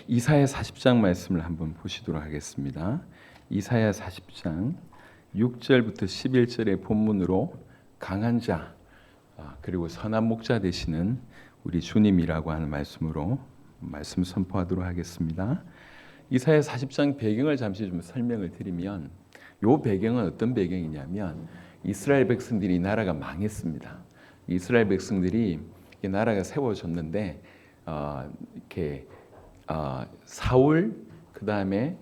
이사야 40장 말씀을 한번 보시도록 하겠습니다. 이사야 40장 6절부터 11절의 본문으로 강한 자 그리고 선한 목자 되시는 우리 주님이라고 하는 말씀으로 말씀 선포하도록 하겠습니다. 이사야 40장 배경을 잠시 좀 설명을 드리면, 이 배경은 어떤 배경이냐면 이스라엘 백성들이 나라가 망했습니다. 이스라엘 백성들이 이 나라가 세워졌는데 이렇게 사울, 그 다음에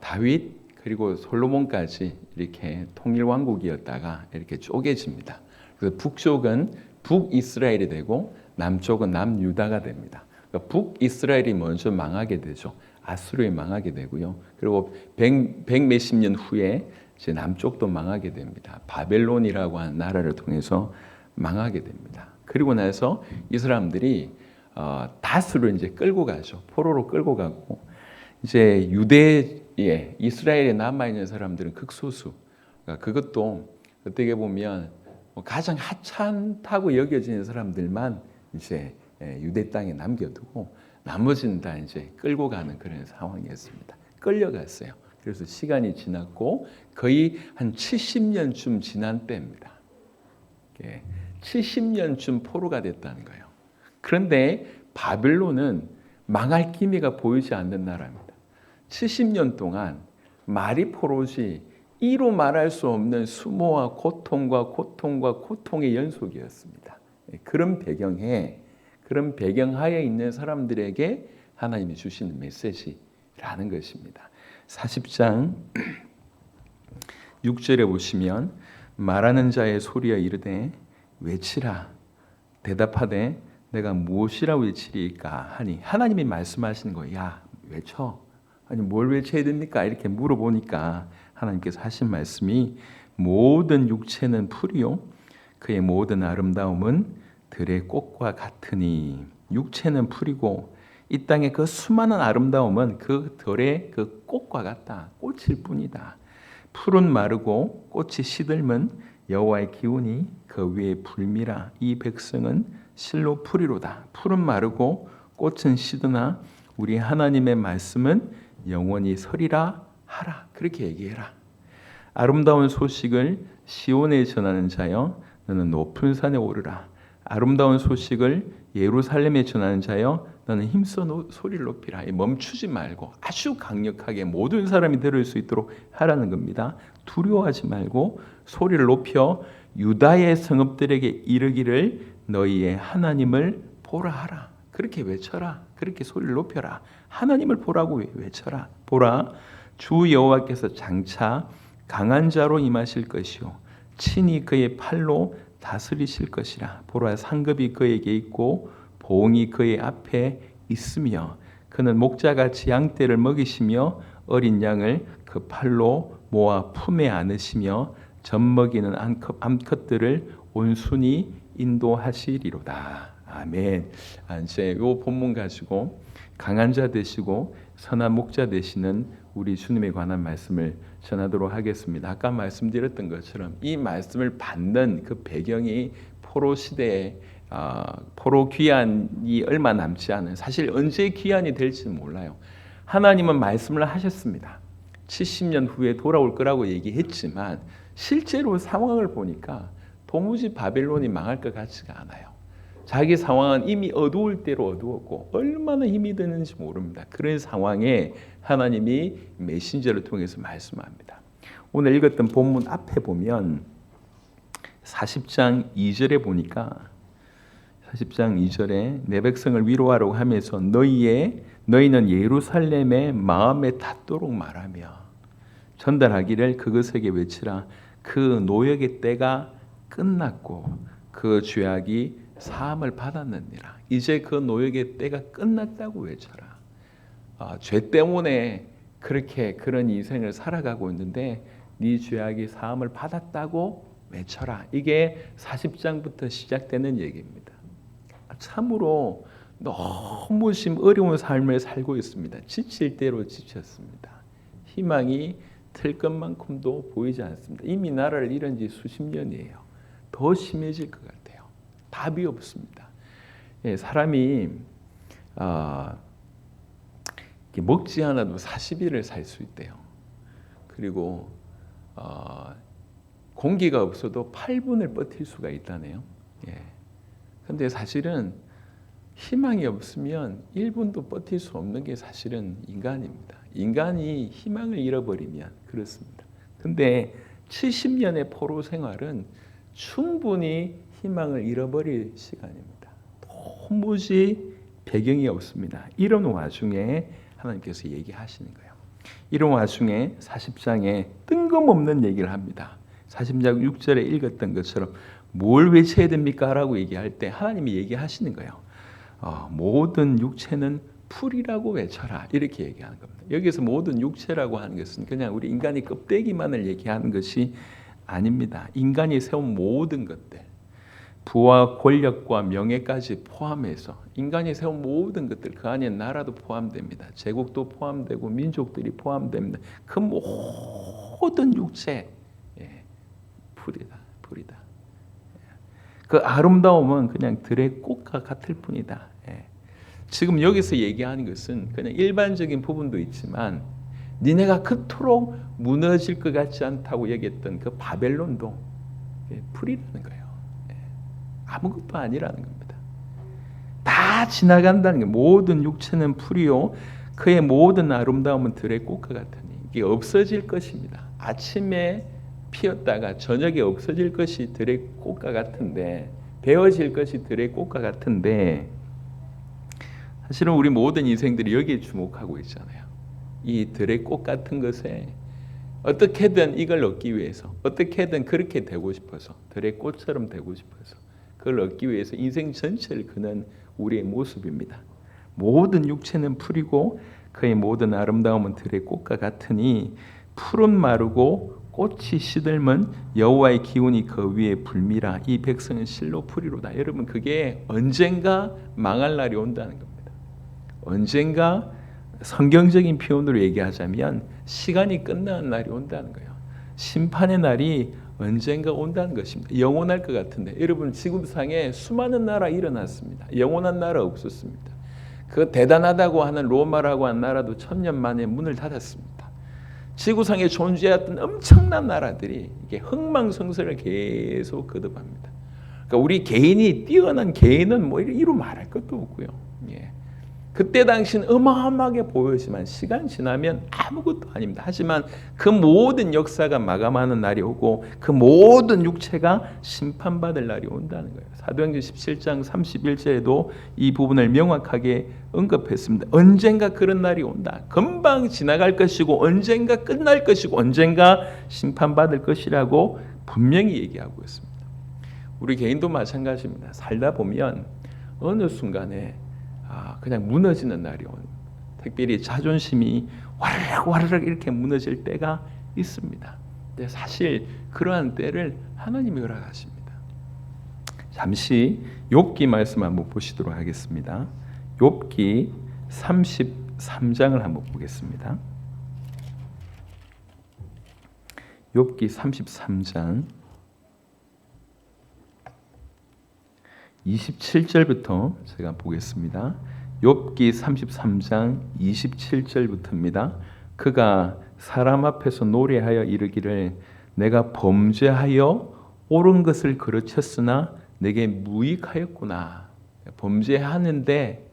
다윗, 그리고 솔로몬까지 이렇게 통일 왕국이었다가 이렇게 쪼개집니다. 그래서 북쪽은 북이스라엘이 되고 남쪽은 남유다가 됩니다. 그러니까 북이스라엘이 먼저 망하게 되죠. 아수르에 망하게 되고요. 그리고 백몇십 년 후에 이제 남쪽도 망하게 됩니다. 바벨론이라고 하는 나라를 통해서 망하게 됩니다. 그리고 나서 이 사람들이 다수를 이제 끌고 가죠. 포로로 끌고 가고, 이제 유대에 이스라엘에 남아 있는 사람들은 극소수. 그러니까 그것도 어떻게 보면 가장 하찮다고 여겨지는 사람들만 이제 유대 땅에 남겨두고 나머지는 다 이제 끌고 가는 그런 상황이었습니다. 끌려갔어요. 그래서 시간이 지났고 거의 한 70년쯤 지난 때입니다. 70년쯤 포로가 됐다는 거예요. 그런데 바벨론은 망할 기미가 보이지 않는 나라입니다. 70년 동안 말이 포로지 이로 말할 수 없는 수모와 고통과 고통의 연속이었습니다. 그런 배경하에 있는 사람들에게 하나님이 주시는 메시지라는 것입니다. 40장 6절에 보시면 말하는 자의 소리여 이르되 외치라. 대답하되 내가 무엇이라 외치리까 하니, 하나님이 말씀하시는 거예요. 야, 외쳐. 아니 뭘 외쳐야 됩니까? 이렇게 물어보니까 하나님께서 하신 말씀이 모든 육체는 풀이요 그의 모든 아름다움은 들의 꽃과 같으니. 육체는 풀이고 이 땅의 그 수많은 아름다움은 그 들의 그 꽃과 같다. 꽃일 뿐이다. 풀은 마르고 꽃이 시들면 여호와의 기운이 그 위에 불미라. 이 백성은 실로 풀이로다. 풀은 마르고 꽃은 시드나 우리 하나님의 말씀은 영원히 서리라 하라. 그렇게 얘기해라. 아름다운 소식을 시온에 전하는 자여 너는 높은 산에 오르라. 아름다운 소식을 예루살렘에 전하는 자여 너는 힘써 소리를 높이라. 멈추지 말고 아주 강력하게 모든 사람이 들을 수 있도록 하라는 겁니다. 두려워하지 말고 소리를 높여 유다의 성읍들에게 이르기를 너희의 하나님을 보라 하라. 그렇게 외쳐라. 그렇게 소리를 높여라. 하나님을 보라고 외쳐라. 보라, 주 여호와께서 장차 강한 자로 임하실 것이요 친히 그의 팔로 다스리실 것이라. 보라, 상급이 그에게 있고 보응이 그의 앞에 있으며 그는 목자같이 양떼를 먹이시며 어린 양을 그 팔로 모아 품에 안으시며 젖먹이는 암컷들을 온순히 인도하시리로다. 아멘. 이제 이 본문 가지고 강한 자 되시고 선한 목자 되시는 우리 주님에 관한 말씀을 전하도록 하겠습니다. 아까 말씀드렸던 것처럼 이 말씀을 받는 그 배경이 포로 시대에 포로 귀환이 얼마 남지 않은, 사실 언제 귀환이 될지는 몰라요. 하나님은 말씀을 하셨습니다. 70년 후에 돌아올 거라고 얘기했지만 실제로 상황을 보니까 도무지 바벨론이 망할 것 같지가 않아요. 자기 상황은 이미 어두울 대로 어두웠고 얼마나 힘이 드는지 모릅니다. 그런 상황에 하나님이 메신저를 통해서 말씀합니다. 오늘 읽었던 본문 앞에 보면 40장 2절에 보니까 40장 2절에 내 백성을 위로하라고 하면서 너희는 예루살렘의 마음에 닿도록 말하며 전달하기를 그것에게 외치라. 그 노역의 때가 끝났고 그 죄악이 사함을 받았느니라. 이제 그 노역의 때가 끝났다고 외쳐라. 죄 때문에 그런 인생을 살아가고 있는데 네 죄악이 사함을 받았다고 외쳐라. 이게 40장부터 시작되는 얘기입니다. 참으로 너무 어려운 삶을 살고 있습니다. 지칠 대로 지쳤습니다. 희망이 틀 것만큼도 보이지 않습니다. 이미 나라를 잃은 지 수십 년이에요. 더 심해질 것 같아요. 답이 없습니다. 사람이 먹지 않아도 40일을 살 수 있대요. 그리고 공기가 없어도 8분을 버틸 수가 있다네요. 근데 사실은 희망이 없으면 1분도 버틸 수 없는 게 사실은 인간입니다. 인간이 희망을 잃어버리면 그렇습니다. 근데 70년의 포로 생활은 충분히 희망을 잃어버릴 시간입니다. 도무지 배경이 없습니다. 이런 와중에 하나님께서 얘기하시는 거예요. 이런 와중에 40장에 뜬금없는 얘기를 합니다. 40장 6절에 읽었던 것처럼 뭘 외쳐야 됩니까? 라고 얘기할 때 하나님이 얘기하시는 거예요. 모든 육체는 풀이라고 외쳐라. 이렇게 얘기하는 겁니다. 여기서 모든 육체라고 하는 것은 그냥 우리 인간의 껍데기만을 얘기하는 것이 아닙니다. 인간이 세운 모든 것들, 부와 권력과 명예까지 포함해서 인간이 세운 모든 것들, 그 안에 나라도 포함됩니다. 제국도 포함되고 민족들이 포함됩니다. 그 모든 육체, 풀이다. 그 아름다움은 그냥 들의 꽃과 같을 뿐이다. 지금 여기서 얘기하는 것은 그냥 일반적인 부분도 있지만 니네가 그토록 무너질 것 같지 않다고 얘기했던 그 바벨론도 풀이라는 거예요. 아무것도 아니라는 겁니다. 다 지나간다는 게 모든 육체는 풀이요 그의 모든 아름다움은 들의 꽃과 같으니 이게 없어질 것입니다. 아침에 피었다가 저녁에 없어질 것이 들의 꽃과 같은데 베어질 것이 들의 꽃과 같은데 사실은 우리 모든 인생들이 여기에 주목하고 있잖아요. 이 들의 꽃 같은 것에 어떻게든 이걸 얻기 위해서 어떻게든 그렇게 되고 싶어서 들의 꽃처럼 되고 싶어서 그걸 얻기 위해서 인생 전체를 그는 우리의 모습입니다. 모든 육체는 풀이고 그의 모든 아름다움은 들의 꽃과 같으니 풀은 마르고 꽃이 시들면 여호와의 기운이 그 위에 불미라. 이 백성은 실로 풀이로다. 여러분 그게 언젠가 망할 날이 온다는 겁니다. 언젠가 성경적인 표현으로 얘기하자면 시간이 끝나는 날이 온다는 거예요. 심판의 날이 언젠가 온다는 것입니다. 영원할 것 같은데 여러분 지구상에 수많은 나라 일어났습니다. 영원한 나라 없었습니다. 그 대단하다고 하는 로마라고 하는 나라도 1000년 만에 문을 닫았습니다. 지구상에 존재했던 엄청난 나라들이 이게 흥망성쇠를 계속 거듭합니다. 그러니까 우리 개인이 뛰어난 개인은 뭐 이루 말할 것도 없고요. 그때 당시는 어마어마하게 보였지만 시간 지나면 아무것도 아닙니다. 하지만 그 모든 역사가 마감하는 날이 오고 그 모든 육체가 심판받을 날이 온다는 거예요. 사도행전 17장 31절에도 이 부분을 명확하게 언급했습니다. 언젠가 그런 날이 온다. 금방 지나갈 것이고 언젠가 끝날 것이고 언젠가 심판받을 것이라고 분명히 얘기하고 있습니다. 우리 개인도 마찬가지입니다. 살다 보면 어느 순간에 그냥 무너지는 날이 옵니다. 특별히 자존심이 와르륵 이렇게 무너질 때가 있습니다. 근데 사실 그러한 때를 하나님이 허락하십니다. 잠시 욥기 말씀 한번 보시도록 하겠습니다. 욥기 33장을 한번 보겠습니다. 욥기 33장 27절부터 제가 보겠습니다. 욥기 33장 27절부터입니다. 그가 사람 앞에서 노래하여 이르기를 내가 범죄하여 옳은 것을 그르쳤으나 내게 무익하였구나. 범죄하는데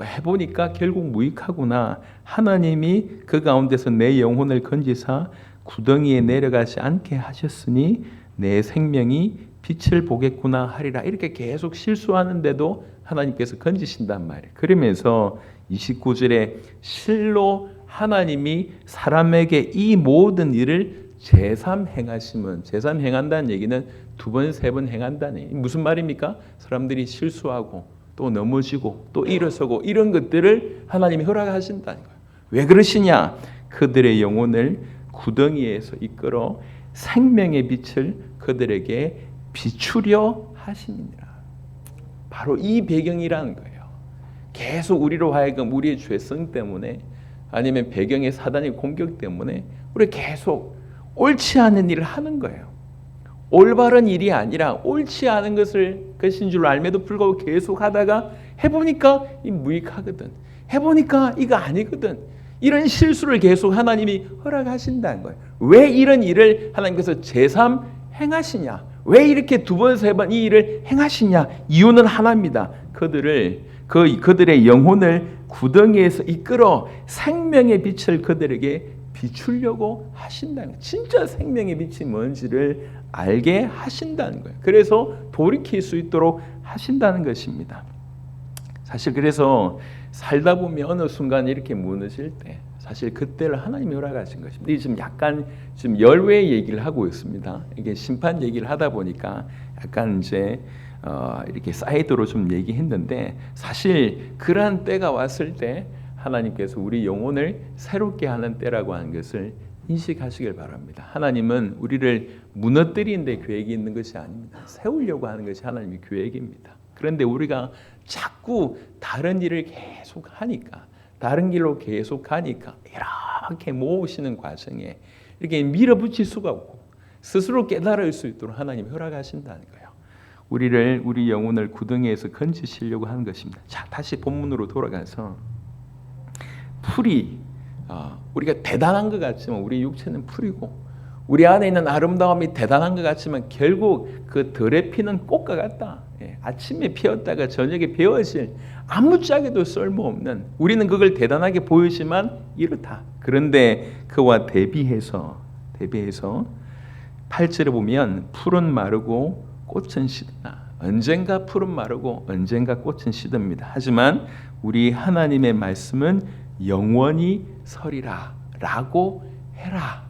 해보니까 결국 무익하구나. 하나님이 그 가운데서 내 영혼을 건지사 구덩이에 내려가지 않게 하셨으니 내 생명이 빛을 보겠구나 하리라. 이렇게 계속 실수하는데도 하나님께서 건지신단 말이에요. 그러면서 29절에 실로 하나님이 사람에게 이 모든 일을 제삼 행하심은, 제삼 행한다는 얘기는 두 번, 세 번 행한다는 얘기예요. 무슨 말입니까? 사람들이 실수하고 또 넘어지고 또 일어서고 이런 것들을 하나님이 허락하신다는 거예요. 왜 그러시냐? 그들의 영혼을 구덩이에서 이끌어 생명의 빛을 그들에게 비추려 하시니라. 바로 이 배경이라는 거예요. 계속 우리로 하여금 우리의 죄성 때문에 아니면 배경의 사단의 공격 때문에 우리 계속 옳지 않은 일을 하는 거예요. 올바른 일이 아니라 옳지 않은 것인 줄 알면도 불구하고 계속 하다가 해보니까 이 무익하거든. 해보니까 이거 아니거든. 이런 실수를 계속 하나님이 허락하신다는 거예요. 왜 이런 일을 하나님께서 제3 행하시냐? 왜 이렇게 두 번, 세 번 이 일을 행하시냐? 이유는 하나입니다. 그들의 영혼을 구덩이에서 이끌어 생명의 빛을 그들에게 비추려고 하신다는 거예요. 진짜 생명의 빛이 뭔지를 알게 하신다는 거예요. 그래서 돌이킬 수 있도록 하신다는 것입니다. 사실 그래서 살다 보면 어느 순간 이렇게 무너질 때 사실 그때를 하나님이 허락하신 것입니다. 지금 약간 지금 열외 얘기를 하고 있습니다. 이게 심판 얘기를 하다 보니까 약간 이제 이렇게 사이드로 좀 얘기했는데 사실 그러한 때가 왔을 때 하나님께서 우리 영혼을 새롭게 하는 때라고 하는 것을 인식하시길 바랍니다. 하나님은 우리를 무너뜨리는 데 계획이 있는 것이 아닙니다. 세우려고 하는 것이 하나님의 계획입니다. 그런데 우리가 자꾸 다른 일을 계속 하니까 다른 길로 계속 가니까 이렇게 모으시는 과정에 이렇게 밀어붙일 수가 없고 스스로 깨달을 수 있도록 하나님이 허락하신다는 거예요. 우리 영혼을 구덩이에서 건지시려고 하는 것입니다. 자, 다시 본문으로 돌아가서 풀이 우리가 대단한 것 같지만 우리 육체는 풀이고 우리 안에 있는 아름다움이 대단한 것 같지만 결국 그 덜에 피는 꽃과 같다. 아침에 피었다가 저녁에 베어질 아무짝에도 쓸모없는 우리는 그걸 대단하게 보이지만 이렇다. 그런데 그와 대비해서 8절에 보면 풀은 마르고 꽃은 시드나 언젠가 풀은 마르고 언젠가 꽃은 시듭니다. 하지만 우리 하나님의 말씀은 영원히 서리라 라고 해라.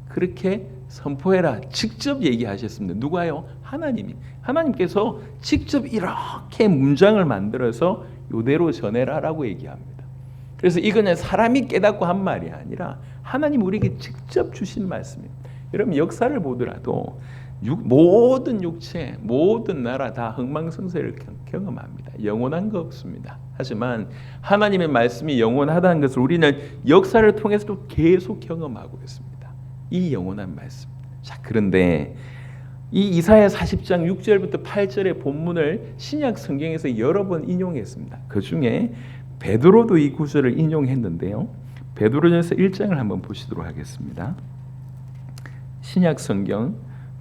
그렇게 선포해라. 직접 얘기하셨습니다. 누가요? 하나님께서 직접 이렇게 문장을 만들어서 이대로 전해라라고 얘기합니다. 그래서 이거는 사람이 깨닫고 한 말이 아니라 하나님 우리에게 직접 주신 말씀입니다. 여러분 역사를 보더라도 모든 육체, 모든 나라 다 흥망성쇠를 경험합니다. 영원한 거 없습니다. 하지만 하나님의 말씀이 영원하다는 것을 우리는 역사를 통해서도 계속 경험하고 있습니다. 이 영원한 말씀. 자, 그런데 이 이사야 40장 6절부터 8절의 본문을 신약 성경에서 여러 번 인용했습니다. 그 중에 베드로도 이 구절을 인용했는데요. 베드로전서 1장을 한번 보시도록 하겠습니다. 신약 성경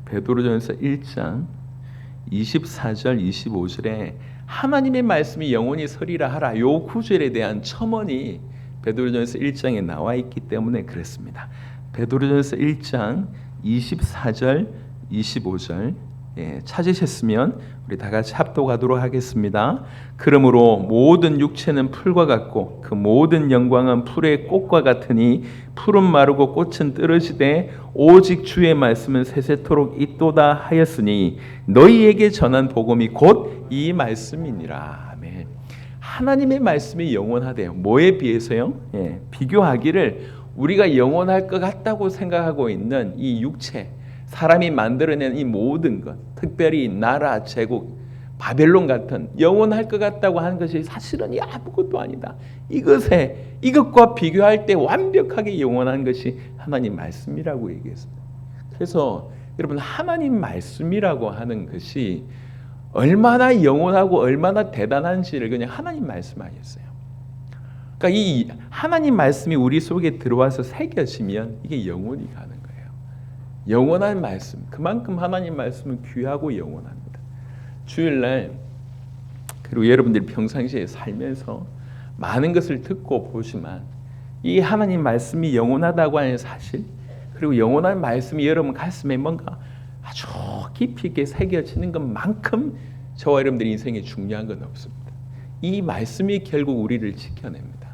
베드로전서 1장 24절 25절에 하나님의 말씀이 영원히 서리라 하라. 이 구절에 대한 첨언이 베드로전서 1장에 나와 있기 때문에 그렇습니다. 베드로전서 1장 24절 25절 찾으셨으면 우리 다 같이 합독하도록 하겠습니다. 그러므로 모든 육체는 풀과 같고 그 모든 영광은 풀의 꽃과 같으니 풀은 마르고 꽃은 떨어지되 오직 주의 말씀은 세세토록 있도다 하였으니 너희에게 전한 복음이 곧 이 말씀이니라. 아멘. 하나님의 말씀이 영원하대요. 뭐에 비해서요? 비교하기를 우리가 영원할 것 같다고 생각하고 있는 이 육체, 사람이 만들어낸 이 모든 것, 특별히 나라, 제국, 바벨론 같은 영원할 것 같다고 하는 것이 사실은 아무것도 아니다. 이것과 비교할 때 완벽하게 영원한 것이 하나님 말씀이라고 얘기했습니다. 그래서 여러분 하나님 말씀이라고 하는 것이 얼마나 영원하고 얼마나 대단한지를 그냥 하나님 말씀하셨어요. 그러니까 이 하나님 말씀이 우리 속에 들어와서 새겨지면 이게 영원히 가는 거예요. 영원한 말씀, 그만큼 하나님 말씀은 귀하고 영원합니다. 주일날 그리고 여러분들이 평상시에 살면서 많은 것을 듣고 보지만 이 하나님 말씀이 영원하다고 하는 사실, 그리고 영원한 말씀이 여러분 가슴에 뭔가 아주 깊이 있게 새겨지는 것만큼 저와 여러분들의 인생에 중요한 건 없습니다. 이 말씀이 결국 우리를 지켜냅니다.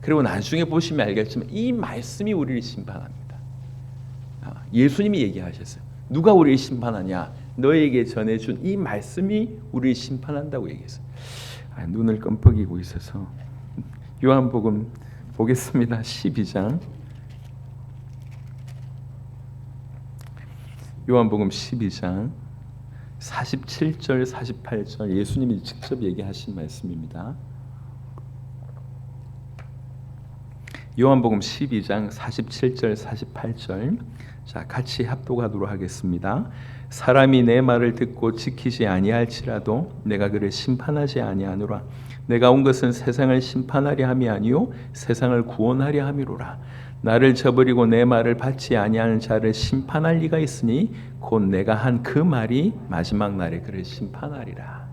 그리고 나중에 보시면 알겠지만 이 말씀이 우리를 심판합니다. 예수님이 얘기하셨어요. 누가 우리를 심판하냐? 너에게 전해준 이 말씀이 우리를 심판한다고 얘기했어요. 눈을 껌뻑이고 있어서 요한복음 보겠습니다. 12장 요한복음 12장 47절 48절 예수님이 직접 얘기하신 말씀입니다. 요한복음 12장 47절 48절 자 같이 합독하도록 하겠습니다. 사람이 내 말을 듣고 지키지 아니할지라도 내가 그를 심판하지 아니하노라. 내가 온 것은 세상을 심판하려 함이 아니요 세상을 구원하려 함이로라. 나를 저버리고 내 말을 받지 아니하는 자를 심판할 리가 있으니 곧 내가 한 그 말이 마지막 날에 그를 심판하리라.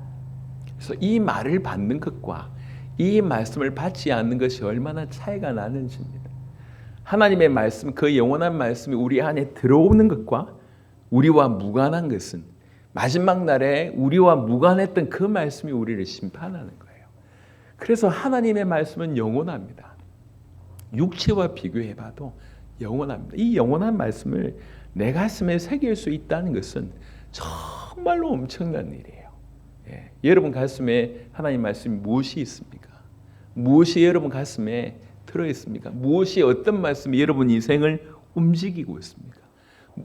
그래서 이 말을 받는 것과 이 말씀을 받지 않는 것이 얼마나 차이가 나는지입니다. 하나님의 말씀, 그 영원한 말씀이 우리 안에 들어오는 것과 우리와 무관한 것은 마지막 날에 우리와 무관했던 그 말씀이 우리를 심판하는 거예요. 그래서 하나님의 말씀은 영원합니다. 육체와 비교해봐도 영원합니다. 이 영원한 말씀을 내 가슴에 새길 수 있다는 것은 정말로 엄청난 일이에요. 예. 여러분 가슴에 하나님 말씀이 무엇이 있습니까? 무엇이 여러분 가슴에 들어있습니까? 무엇이 어떤 말씀이 여러분 인생을 움직이고 있습니까?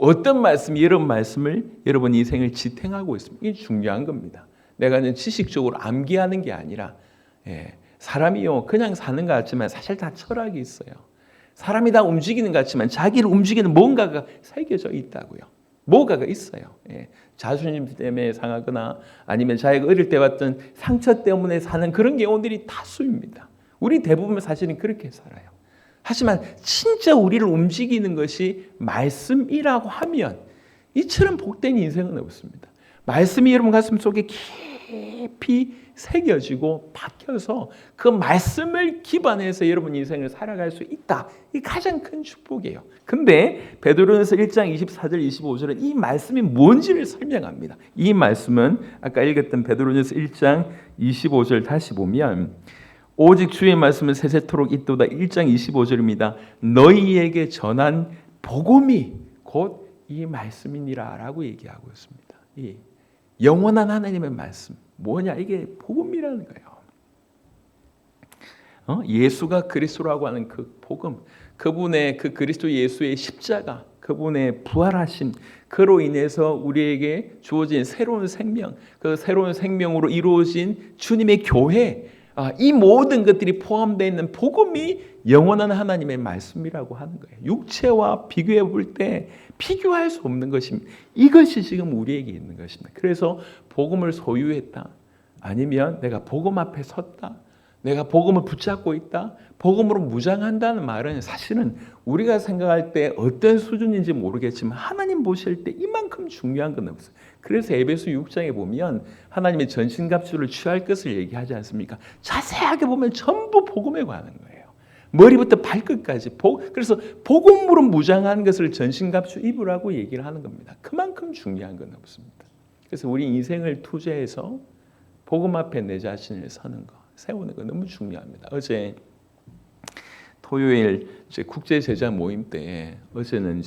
어떤 말씀이 여러분 인생을 지탱하고 있습니까? 이게 중요한 겁니다. 내가 지식적으로 암기하는 게 아니라 사람이요 그냥 사는 것 같지만 사실 다 철학이 있어요. 사람이 다 움직이는 것 같지만 자기를 움직이는 뭔가가 새겨져 있다고요. 뭐가가 있어요. 자존심 때문에 상하거나 아니면 자기가 어릴 때 봤던 상처 때문에 사는 그런 경우들이 다수입니다. 우리 대부분 사실은 그렇게 살아요. 하지만 진짜 우리를 움직이는 것이 말씀이라고 하면 이처럼 복된 인생은 없습니다. 말씀이 여러분 가슴 속에 깊이 새겨지고 박혀서 그 말씀을 기반해서 여러분 인생을 살아갈 수 있다. 이 가장 큰 축복이에요. 근데 베드로전서 1장 24절 25절은 이 말씀이 뭔지를 설명합니다. 이 말씀은 아까 읽었던 베드로전서 1장 25절 다시 보면 오직 주의 말씀은 세세토록 있도다. 1장 25절입니다. 너희에게 전한 복음이 곧 이 말씀이니라 라고 얘기하고 있습니다. 이 영원한 하나님의 말씀 뭐냐? 이게 복음이라는 거예요. 예수가 그리스도라고 하는 그 복음, 그분의 그 그리스도 예수의 십자가, 그분의 부활하심, 그로 인해서 우리에게 주어진 새로운 생명, 그 새로운 생명으로 이루어진 주님의 교회, 이 모든 것들이 포함되어 있는 복음이 영원한 하나님의 말씀이라고 하는 거예요. 육체와 비교해 볼 때 비교할 수 없는 것입니다. 이것이 지금 우리에게 있는 것입니다. 그래서 복음을 소유했다, 아니면 내가 복음 앞에 섰다, 내가 복음을 붙잡고 있다, 복음으로 무장한다는 말은 사실은 우리가 생각할 때 어떤 수준인지 모르겠지만 하나님 보실 때 이만큼 중요한 건 없어요. 그래서 에베소 6장에 보면 하나님의 전신갑주를 취할 것을 얘기하지 않습니까? 자세하게 보면 전부 복음에 관한 거예요. 머리부터 발끝까지. 그래서 복음으로 무장한 것을 전신갑주 입으라고 얘기를 하는 겁니다. 그만큼 중요한 건 없습니다. 그래서 우리 인생을 투자해서 복음 앞에 내 자신을 서는 거, 세우는 거 너무 중요합니다. 어제 토요일 국제 제자 모임 때 어제는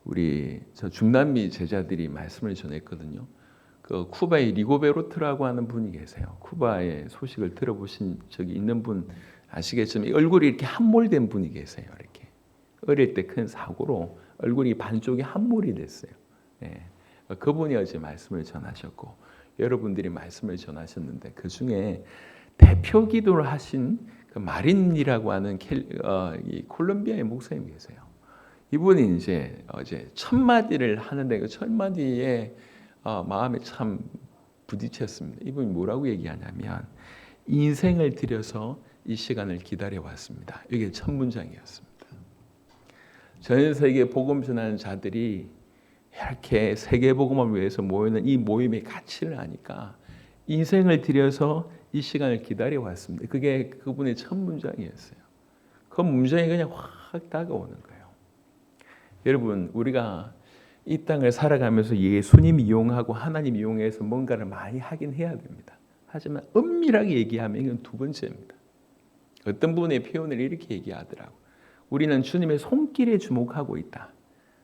우리 중남미 제자들이 말씀을 전했거든요. 그 쿠바의 리고베로트라고 하는 분이 계세요. 쿠바의 소식을 들어보신 적이 있는 분 아시겠지만 얼굴이 이렇게 함몰된 분이 계세요. 이렇게 어릴 때 큰 사고로 얼굴이 반쪽이 함몰이 됐어요. 그분이 어제 말씀을 전하셨고 여러분들이 말씀을 전하셨는데 그 중에 대표 기도를 하신 그 마린이라고 하는 이 콜롬비아의 목사님 계세요. 이분이 어제 첫 마디를 하는데 그 첫 마디에 마음에 참 부딪혔습니다. 이분이 뭐라고 얘기하냐면 인생을 들여서 이 시간을 기다려 왔습니다. 이게 첫 문장이었습니다. 전 세계 복음 전하는 자들이 이렇게 세계 복음을 위해서 모이는 이 모임의 가치를 아니까 인생을 들여서 이 시간을 기다려 왔습니다. 그게 그분의 첫 문장이었어요. 그 문장이 그냥 확 다가오는 거예요. 여러분, 우리가 이 땅을 살아가면서 예수님 이용하고 하나님 이용해서 뭔가를 많이 하긴 해야 됩니다. 하지만 엄밀하게 얘기하면 이건 두 번째입니다. 어떤 분의 표현을 이렇게 얘기하더라고요. 우리는 주님의 손길에 주목하고 있다.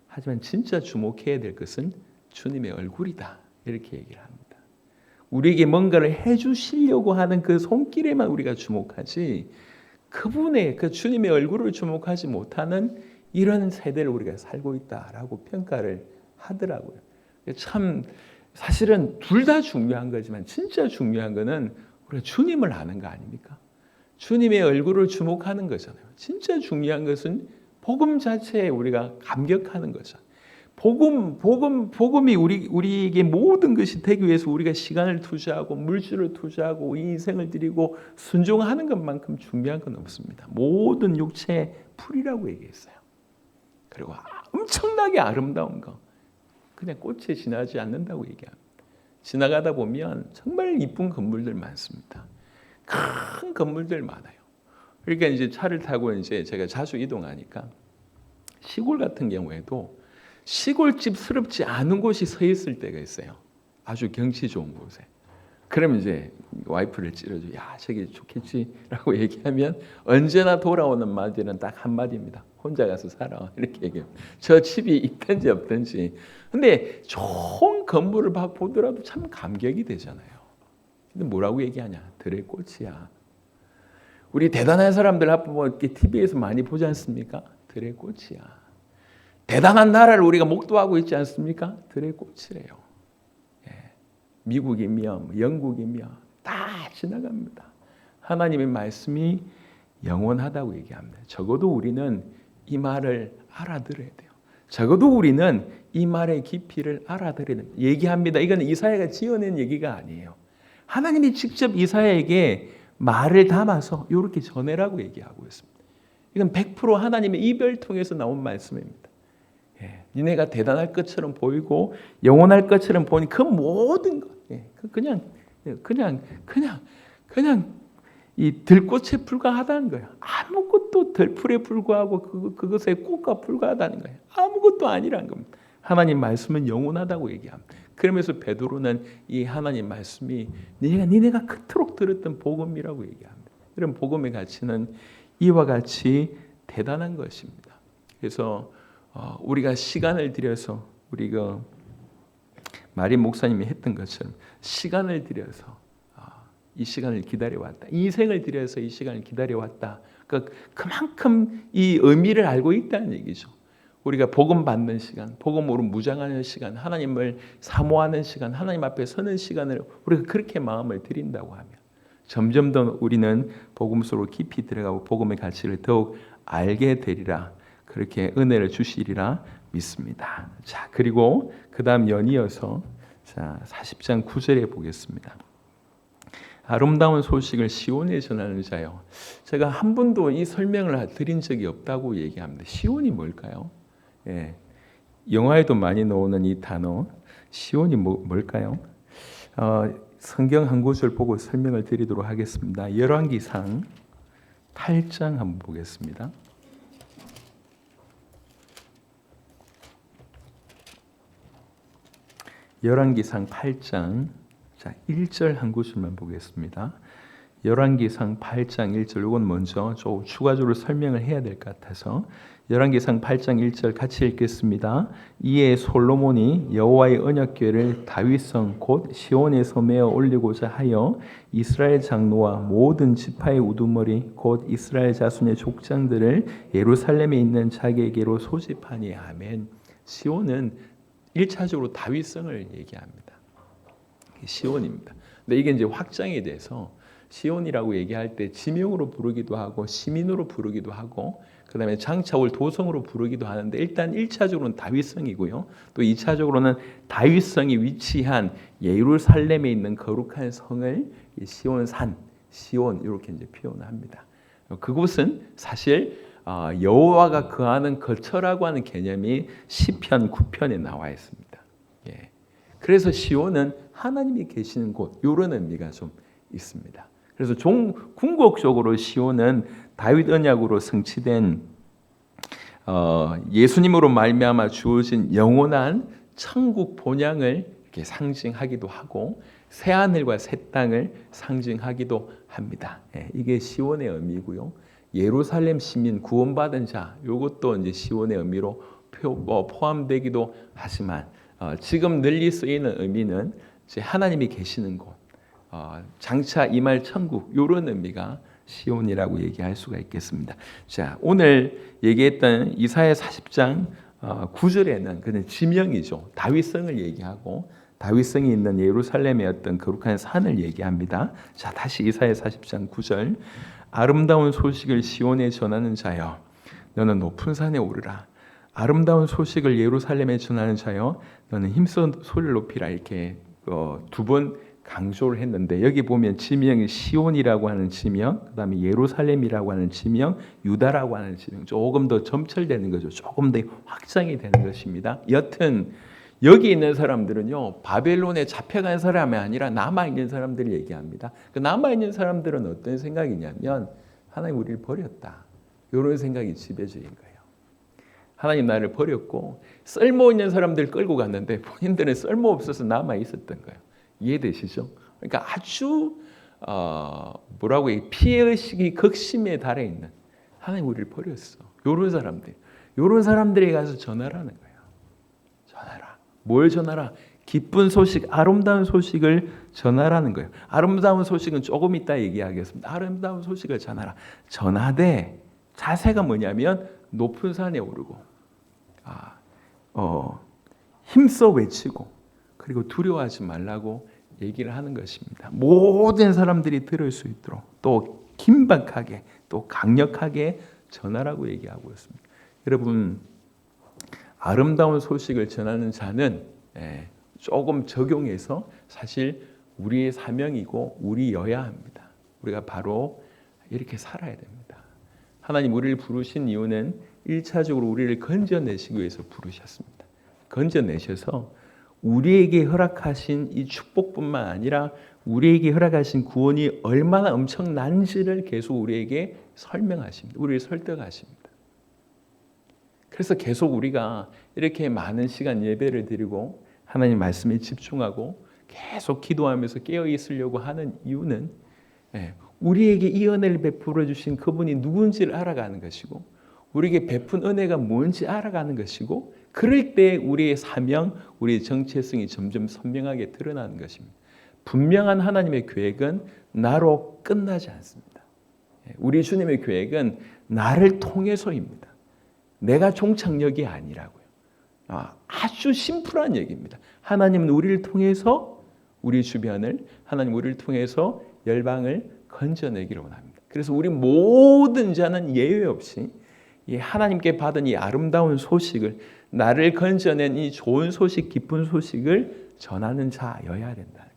하지만 진짜 주목해야 될 것은 주님의 얼굴이다. 이렇게 얘기를 합니다. 우리에게 뭔가를 해주시려고 하는 그 손길에만 우리가 주목하지 그분의 그 주님의 얼굴을 주목하지 못하는 이런 세대를 우리가 살고 있다라고 평가를 하더라고요. 참 사실은 둘 다 중요한 거지만 진짜 중요한 거는 우리가 주님을 아는 거 아닙니까? 주님의 얼굴을 주목하는 거잖아요. 진짜 중요한 것은 복음 자체에 우리가 감격하는 거죠. 복음이 우리에게 모든 것이 되기 위해서 우리가 시간을 투자하고 물질을 투자하고 인생을 드리고 순종하는 것만큼 중요한 건 없습니다. 모든 육체의 풀이라고 얘기했어요. 그리고 엄청나게 아름다운 거, 그냥 꽃에 지나지 않는다고 얘기합니다. 지나가다 보면 정말 이쁜 건물들 많습니다. 큰 건물들 많아요. 그러니까 이제 차를 타고 이제 제가 자주 이동하니까 시골 같은 경우에도 시골집스럽지 않은 곳이 서 있을 때가 있어요. 아주 경치 좋은 곳에. 그러면 이제 와이프를 찌르죠. 야, 저기 좋겠지라고 얘기하면 언제나 돌아오는 말들은 딱 한마디입니다. 혼자 가서 살아. 이렇게 얘기해요. 저 집이 있든지 없든지. 근데 좋은 건물을 보더라도 참 감격이 되잖아요. 근데 뭐라고 얘기하냐? 들의 꽃이야. 우리 대단한 사람들 앞에 TV에서 많이 보지 않습니까? 들의 꽃이야. 대단한 나라를 우리가 목도하고 있지 않습니까? 들의 꽃이래요. 예. 미국이며 영국이며 다 지나갑니다. 하나님의 말씀이 영원하다고 얘기합니다. 적어도 우리는 이 말을 알아들어야 돼요. 적어도 우리는 이 말의 깊이를 알아들어야 돼요. 얘기합니다. 이건 이사야가 지어낸 얘기가 아니에요. 하나님이 직접 이사야에게 말을 담아서 이렇게 전해라고 얘기하고 있습니다. 이건 100% 하나님의 입을 통해서 나온 말씀입니다. 예, 니네가 대단할 것처럼 보이고 영원할 것처럼 보니 그 모든 것, 그냥 이 들꽃에 불과하다는 거예요. 아무것도 들풀에 불과하고 그것의 꽃과 불과하다는 거예요. 아무것도 아니라는 겁니다. 하나님 말씀은 영원하다고 얘기합니다. 그러면서 베드로는 이 하나님 말씀이 니네가 그토록 들었던 복음이라고 얘기합니다. 이런 복음의 가치는 이와 같이 대단한 것입니다. 그래서 우리가 시간을 들여서 우리가 마린 목사님이 했던 것처럼 시간을 들여서 이 시간을 기다려왔다. 인생을 들여서 이 시간을 기다려왔다. 그러니까 그만큼 이 의미를 알고 있다는 얘기죠. 우리가 복음 받는 시간, 복음으로 무장하는 시간, 하나님을 사모하는 시간, 하나님 앞에 서는 시간을 우리가 그렇게 마음을 드린다고 하면 점점 더 우리는 복음 속으로 깊이 들어가고 복음의 가치를 더욱 알게 되리라. 그렇게 은혜를 주시리라 믿습니다. 자, 그리고 그다음 연이어서 자, 40장 9절에 보겠습니다. 아름다운 소식을 시온에 전하는 자요. 제가 한 번도 이 설명을 드린 적이 없다고 얘기합니다. 시온이 뭘까요? 예, 영화에도 많이 나오는 이 단어 시온이 뭘까요? 성경 한 구절 보고 설명을 드리도록 하겠습니다. 열왕기상 8장 한번 보겠습니다. 열왕기상 8장 자 1절 한 구절만 보겠습니다. 열왕기상 8장 1절 이건 먼저 좀 추가적으로 설명을 해야 될 것 같아서 열왕기상 8장 1절 같이 읽겠습니다. 이에 솔로몬이 여호와의 언약궤를 다윗성 곧 시온에서 메어 올리고자 하여 이스라엘 장로와 모든 지파의 우두머리 곧 이스라엘 자손의 족장들을 예루살렘에 있는 자기에게로 소집하니 아멘. 시온은 1차적으로 다윗성을 얘기합니다. 시온입니다. 근데 이게 이제 확장이 돼서 시온이라고 얘기할 때 지명으로 부르기도 하고 시민으로 부르기도 하고 그다음에 장차 올 도성으로 부르기도 하는데 일단 1차적으로는 다윗성이고요. 또 2차적으로는 다윗성이 위치한 예루살렘에 있는 거룩한 성을 시온산, 시온 이렇게 이제 표현합니다. 그곳은 사실 여호와가 거하는 거처라고 하는 개념이 시편 9편에 나와 있습니다. 예. 그래서 시온은 하나님이 계시는 곳 이런 의미가 좀 있습니다. 그래서 궁극적으로 시온은 다윗 언약으로 성취된 예수님으로 말미암아 주어진 영원한 천국 본향을 이렇게 상징하기도 하고 새 하늘과 새 땅을 상징하기도 합니다. 예, 이게 시온의 의미고요. 예루살렘 시민 구원받은 자 이것도 이제 시온의 의미로 포함되기도 하지만 지금 널리 쓰이는 의미는 이제 하나님이 계시는 곳, 장차 임할 천국 이런 의미가 시온이라고 얘기할 수가 있겠습니다. 자, 오늘 얘기했던 이사야 40장 9절에는 그냥 지명이죠. 다윗성을 얘기하고 다윗성이 있는 예루살렘의 어떤 거룩한 산을 얘기합니다. 자, 다시 이사야 40장 9절 아름다운 소식을 시온에 전하는 자여 너는 높은 산에 오르라. 아름다운 소식을 예루살렘에 전하는 자여 너는 힘써 소리를 높이라 이렇게 두 번 강조를 했는데 여기 보면 지명이 시온이라고 하는 지명, 그다음에 예루살렘이라고 하는 지명, 유다라고 하는 지명 조금 더 점철되는 거죠. 조금 더 확장이 되는 것입니다. 여튼 여기 있는 사람들은요 바벨론에 잡혀간 사람이 아니라 남아 있는 사람들을 얘기합니다. 그 남아 있는 사람들은 어떤 생각이냐면 하나님 우리를 버렸다 이런 생각이 지배적인 거예요. 하나님 나를 버렸고 쓸모 있는 사람들 끌고 갔는데 본인들은 쓸모 없어서 남아 있었던 거예요. 이해되시죠? 그러니까 아주 뭐라고 피해의식이 극심에 달해 있는 하나님 우리를 버렸어. 이런 사람들에 가서 전하라는 거예요. 전하라. 뭘 전하라? 기쁜 소식, 아름다운 소식을 전하라는 거예요. 아름다운 소식은 조금 이따 얘기하겠습니다. 아름다운 소식을 전하라. 전하되 자세가 뭐냐면 높은 산에 오르고 힘써 외치고 그리고 두려워하지 말라고 얘기를 하는 것입니다. 모든 사람들이 들을 수 있도록 또 긴박하게 또 강력하게 전하라고 얘기하고 있습니다. 여러분 아름다운 소식을 전하는 자는 조금 적용해서 사실 우리의 사명이고 우리여야 합니다. 우리가 바로 이렇게 살아야 됩니다. 하나님 우리를 부르신 이유는 1차적으로 우리를 건져내시기 위해서 부르셨습니다. 건져내셔서 우리에게 허락하신 이 축복뿐만 아니라 우리에게 허락하신 구원이 얼마나 엄청난지를 계속 우리에게 설명하십니다. 우리를 설득하십니다. 그래서 계속 우리가 이렇게 많은 시간 예배를 드리고 하나님 말씀에 집중하고 계속 기도하면서 깨어 있으려고 하는 이유는 우리에게 이 은혜를 베풀어 주신 그분이 누군지를 알아가는 것이고 우리에게 베푼 은혜가 뭔지 알아가는 것이고 그럴 때 우리의 사명, 우리의 정체성이 점점 선명하게 드러나는 것입니다. 분명한 하나님의 계획은 나로 끝나지 않습니다. 우리 주님의 계획은 나를 통해서입니다. 내가 종착역이 아니라고요. 아주 심플한 얘기입니다. 하나님은 우리를 통해서 우리 주변을 하나님 우리를 통해서 열방을 건져내기를 원합니다. 그래서 우리 모든 자는 예외 없이 이 하나님께 받은 이 아름다운 소식을 나를 건져낸 이 좋은 소식, 기쁜 소식을 전하는 자여야 된다는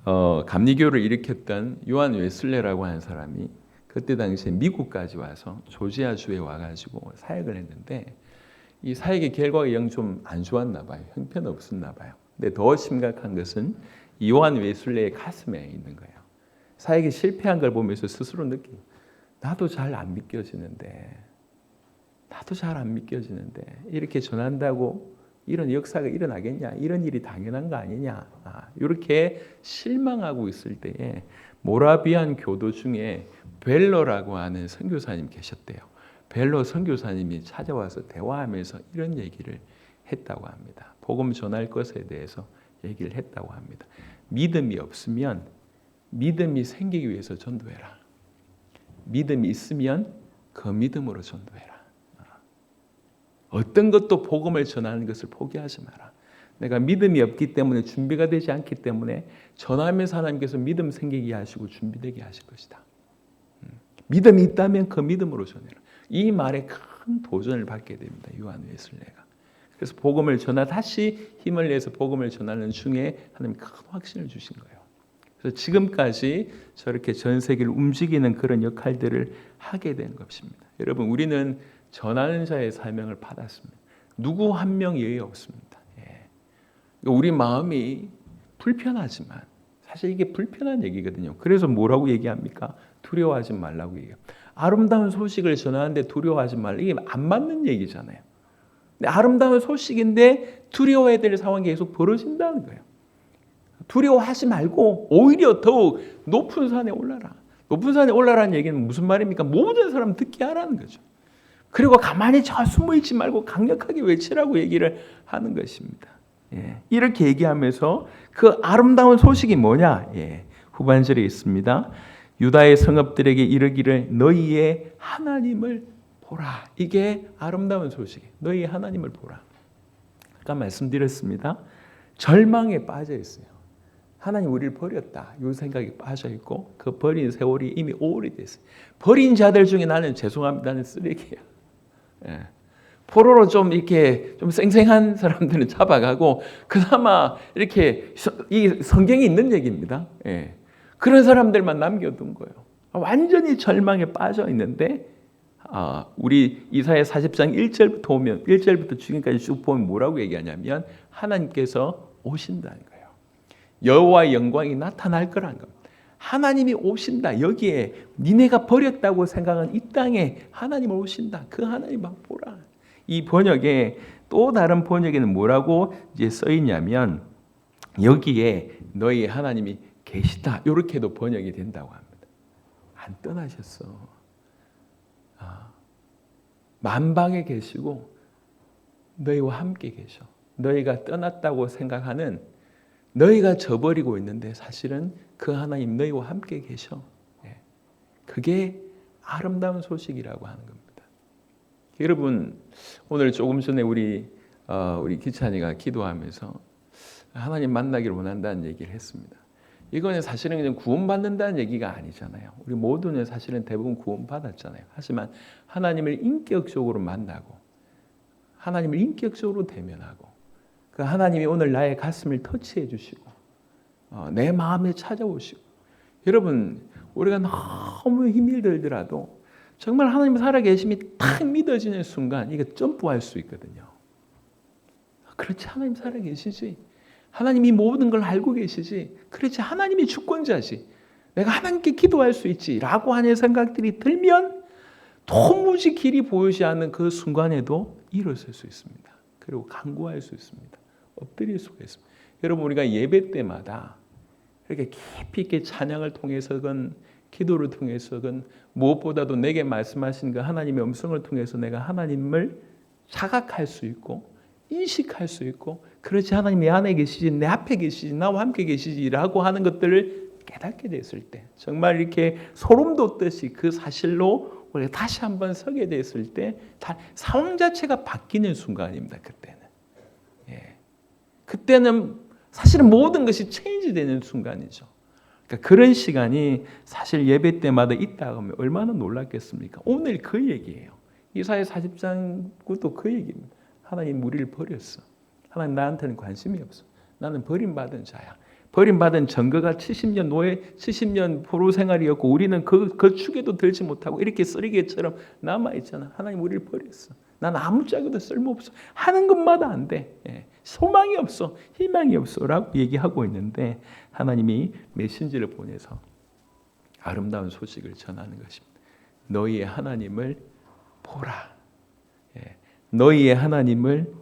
거예요. 감리교를 일으켰던 요한 웨슬레라고 하는 사람이 그때 당시에 미국까지 와서 조지아주에 와가지고 사역을 했는데 이 사역의 결과가 영 좀 안 좋았나 봐요. 형편없었나 봐요. 근데 더 심각한 것은 요한 웨슬레의 가슴에 있는 거예요. 사역이 실패한 걸 보면서 스스로 느끼고 나도 잘 안 믿겨지는데 이렇게 전한다고 이런 역사가 일어나겠냐, 이런 일이 당연한 거 아니냐, 이렇게 실망하고 있을 때에 모라비안 교도 중에 벨러라고 하는 선교사님 계셨대요. 벨러 선교사님이 찾아와서 대화하면서 이런 얘기를 했다고 합니다. 복음 전할 것에 대해서 얘기를 했다고 합니다. 믿음이 없으면 믿음이 생기기 위해서 전도해라. 믿음이 있으면 그 믿음으로 전도해라. 어떤 것도 복음을 전하는 것을 포기하지 마라. 내가 믿음이 없기 때문에 준비가 되지 않기 때문에 전하면서 하나님께서 믿음 생기게 하시고 준비되게 하실 것이다. 믿음이 있다면 그 믿음으로 전해라. 이 말에 큰 도전을 받게 됩니다. 요한 웨슬레가. 그래서 복음을 다시 힘을 내서 복음을 전하는 중에 하나님 큰 확신을 주신 거예요. 그래서 지금까지 저렇게 전 세계를 움직이는 그런 역할들을 하게 된 것입니다. 여러분 우리는 전하는 자의 사명을 받았습니다. 누구 한 명 예외 없습니다. 우리 마음이 불편하지만 사실 이게 불편한 얘기거든요. 그래서 뭐라고 얘기합니까? 두려워하지 말라고 얘기해요. 아름다운 소식을 전하는데 두려워하지 말라. 이게 안 맞는 얘기잖아요. 근데 아름다운 소식인데 두려워해야 될 상황이 계속 벌어진다는 거예요. 두려워하지 말고 오히려 더욱 높은 산에 올라라. 높은 산에 올라라는 얘기는 무슨 말입니까? 모든 사람 듣게 하라는 거죠. 그리고 가만히 저 숨어있지 말고 강력하게 외치라고 얘기를 하는 것입니다. 이렇게 얘기하면서 그 아름다운 소식이 뭐냐? 후반절에 있습니다. 유다의 성읍들에게 이르기를 너희의 하나님을 보라. 이게 아름다운 소식이에요. 너희의 하나님을 보라. 아까 말씀드렸습니다. 절망에 빠져 있어요. 하나님 우리를 버렸다. 이 생각이 빠져 있고 그 버린 세월이 이미 오래됐어요. 버린 자들 중에 나는 죄송합니다. 나는 쓰레기야. 예. 포로로 좀 이렇게 좀 쌩쌩한 사람들은 잡아가고 그나마 이렇게 이 성경에 있는 얘기입니다. 예. 그런 사람들만 남겨둔 거예요. 완전히 절망에 빠져 있는데 우리 이사야 40장 1절부터 오면 1절부터 지금까지 쭉 보면 뭐라고 얘기하냐면 하나님께서 오신다는 거예요. 여호와의 영광이 나타날 거라는 겁니다. 하나님이 오신다. 여기에 니네가 버렸다고 생각한 이 땅에 하나님 오신다. 그 하나님 막 보라. 이 번역에 또 다른 번역에는 뭐라고 이제 써 있냐면 여기에 너희 하나님이 계시다. 이렇게도 번역이 된다고 합니다. 안 떠나셨어. 만방에 계시고 너희와 함께 계셔. 너희가 떠났다고 생각하는 너희가 저버리고 있는데 사실은 그 하나님 너희와 함께 계셔. 그게 아름다운 소식이라고 하는 겁니다. 여러분 오늘 조금 전에 우리 기찬이가 기도하면서 하나님 만나기를 원한다는 얘기를 했습니다. 이거는 사실은 그냥 구원받는다는 얘기가 아니잖아요. 우리 모두는 사실은 대부분 구원받았잖아요. 하지만 하나님을 인격적으로 만나고 하나님을 인격적으로 대면하고 그 하나님이 오늘 나의 가슴을 터치해 주시고 내 마음에 찾아오시고 여러분 우리가 너무 힘이 들더라도 정말 하나님 살아계심이 딱 믿어지는 순간 이게 점프할 수 있거든요. 그렇지 하나님 살아계시지. 하나님이 모든 걸 알고 계시지. 그렇지 하나님이 주권자지. 내가 하나님께 기도할 수 있지 라고 하는 생각들이 들면 도무지 길이 보이지 않는 그 순간에도 일어설 수 있습니다. 그리고 간구할 수 있습니다. 엎드릴 수가 있습니다. 여러분 우리가 예배 때마다 이렇게 깊이 있게 찬양을 통해서건 기도를 통해서건 무엇보다도 내게 말씀하신 그 하나님의 음성을 통해서 내가 하나님을 자각할 수 있고 인식할 수 있고 그렇지 하나님 내 안에 계시지 내 앞에 계시지 나와 함께 계시지라고 하는 것들을 깨닫게 됐을 때 정말 이렇게 소름 돋듯이 그 사실로 우리가 다시 한번 서게 됐을 때 상황 자체가 바뀌는 순간입니다. 그때는 그때는 사실은 모든 것이 체인지되는 순간이죠. 그러니까 그런 시간이 사실 예배 때마다 있다고 하면 얼마나 놀랐겠습니까? 오늘 그 얘기예요. 이사야 40장도 그 얘기입니다. 하나님 우리를 버렸어. 하나님 나한테는 관심이 없어. 나는 버림받은 자야. 버림받은 전거가 70년 노예, 70년 포로 생활이었고 우리는 그 축에도 들지 못하고 이렇게 쓰레기처럼 남아있잖아. 하나님 우리를 버렸어. 난 아무짝에도 쓸모없어. 하는 것마다 안 돼. 소망이 없어. 희망이 없어. 라고 얘기하고 있는데 하나님이 메신저를 보내서 아름다운 소식을 전하는 것입니다. 너희의 하나님을 보라. 너희의 하나님을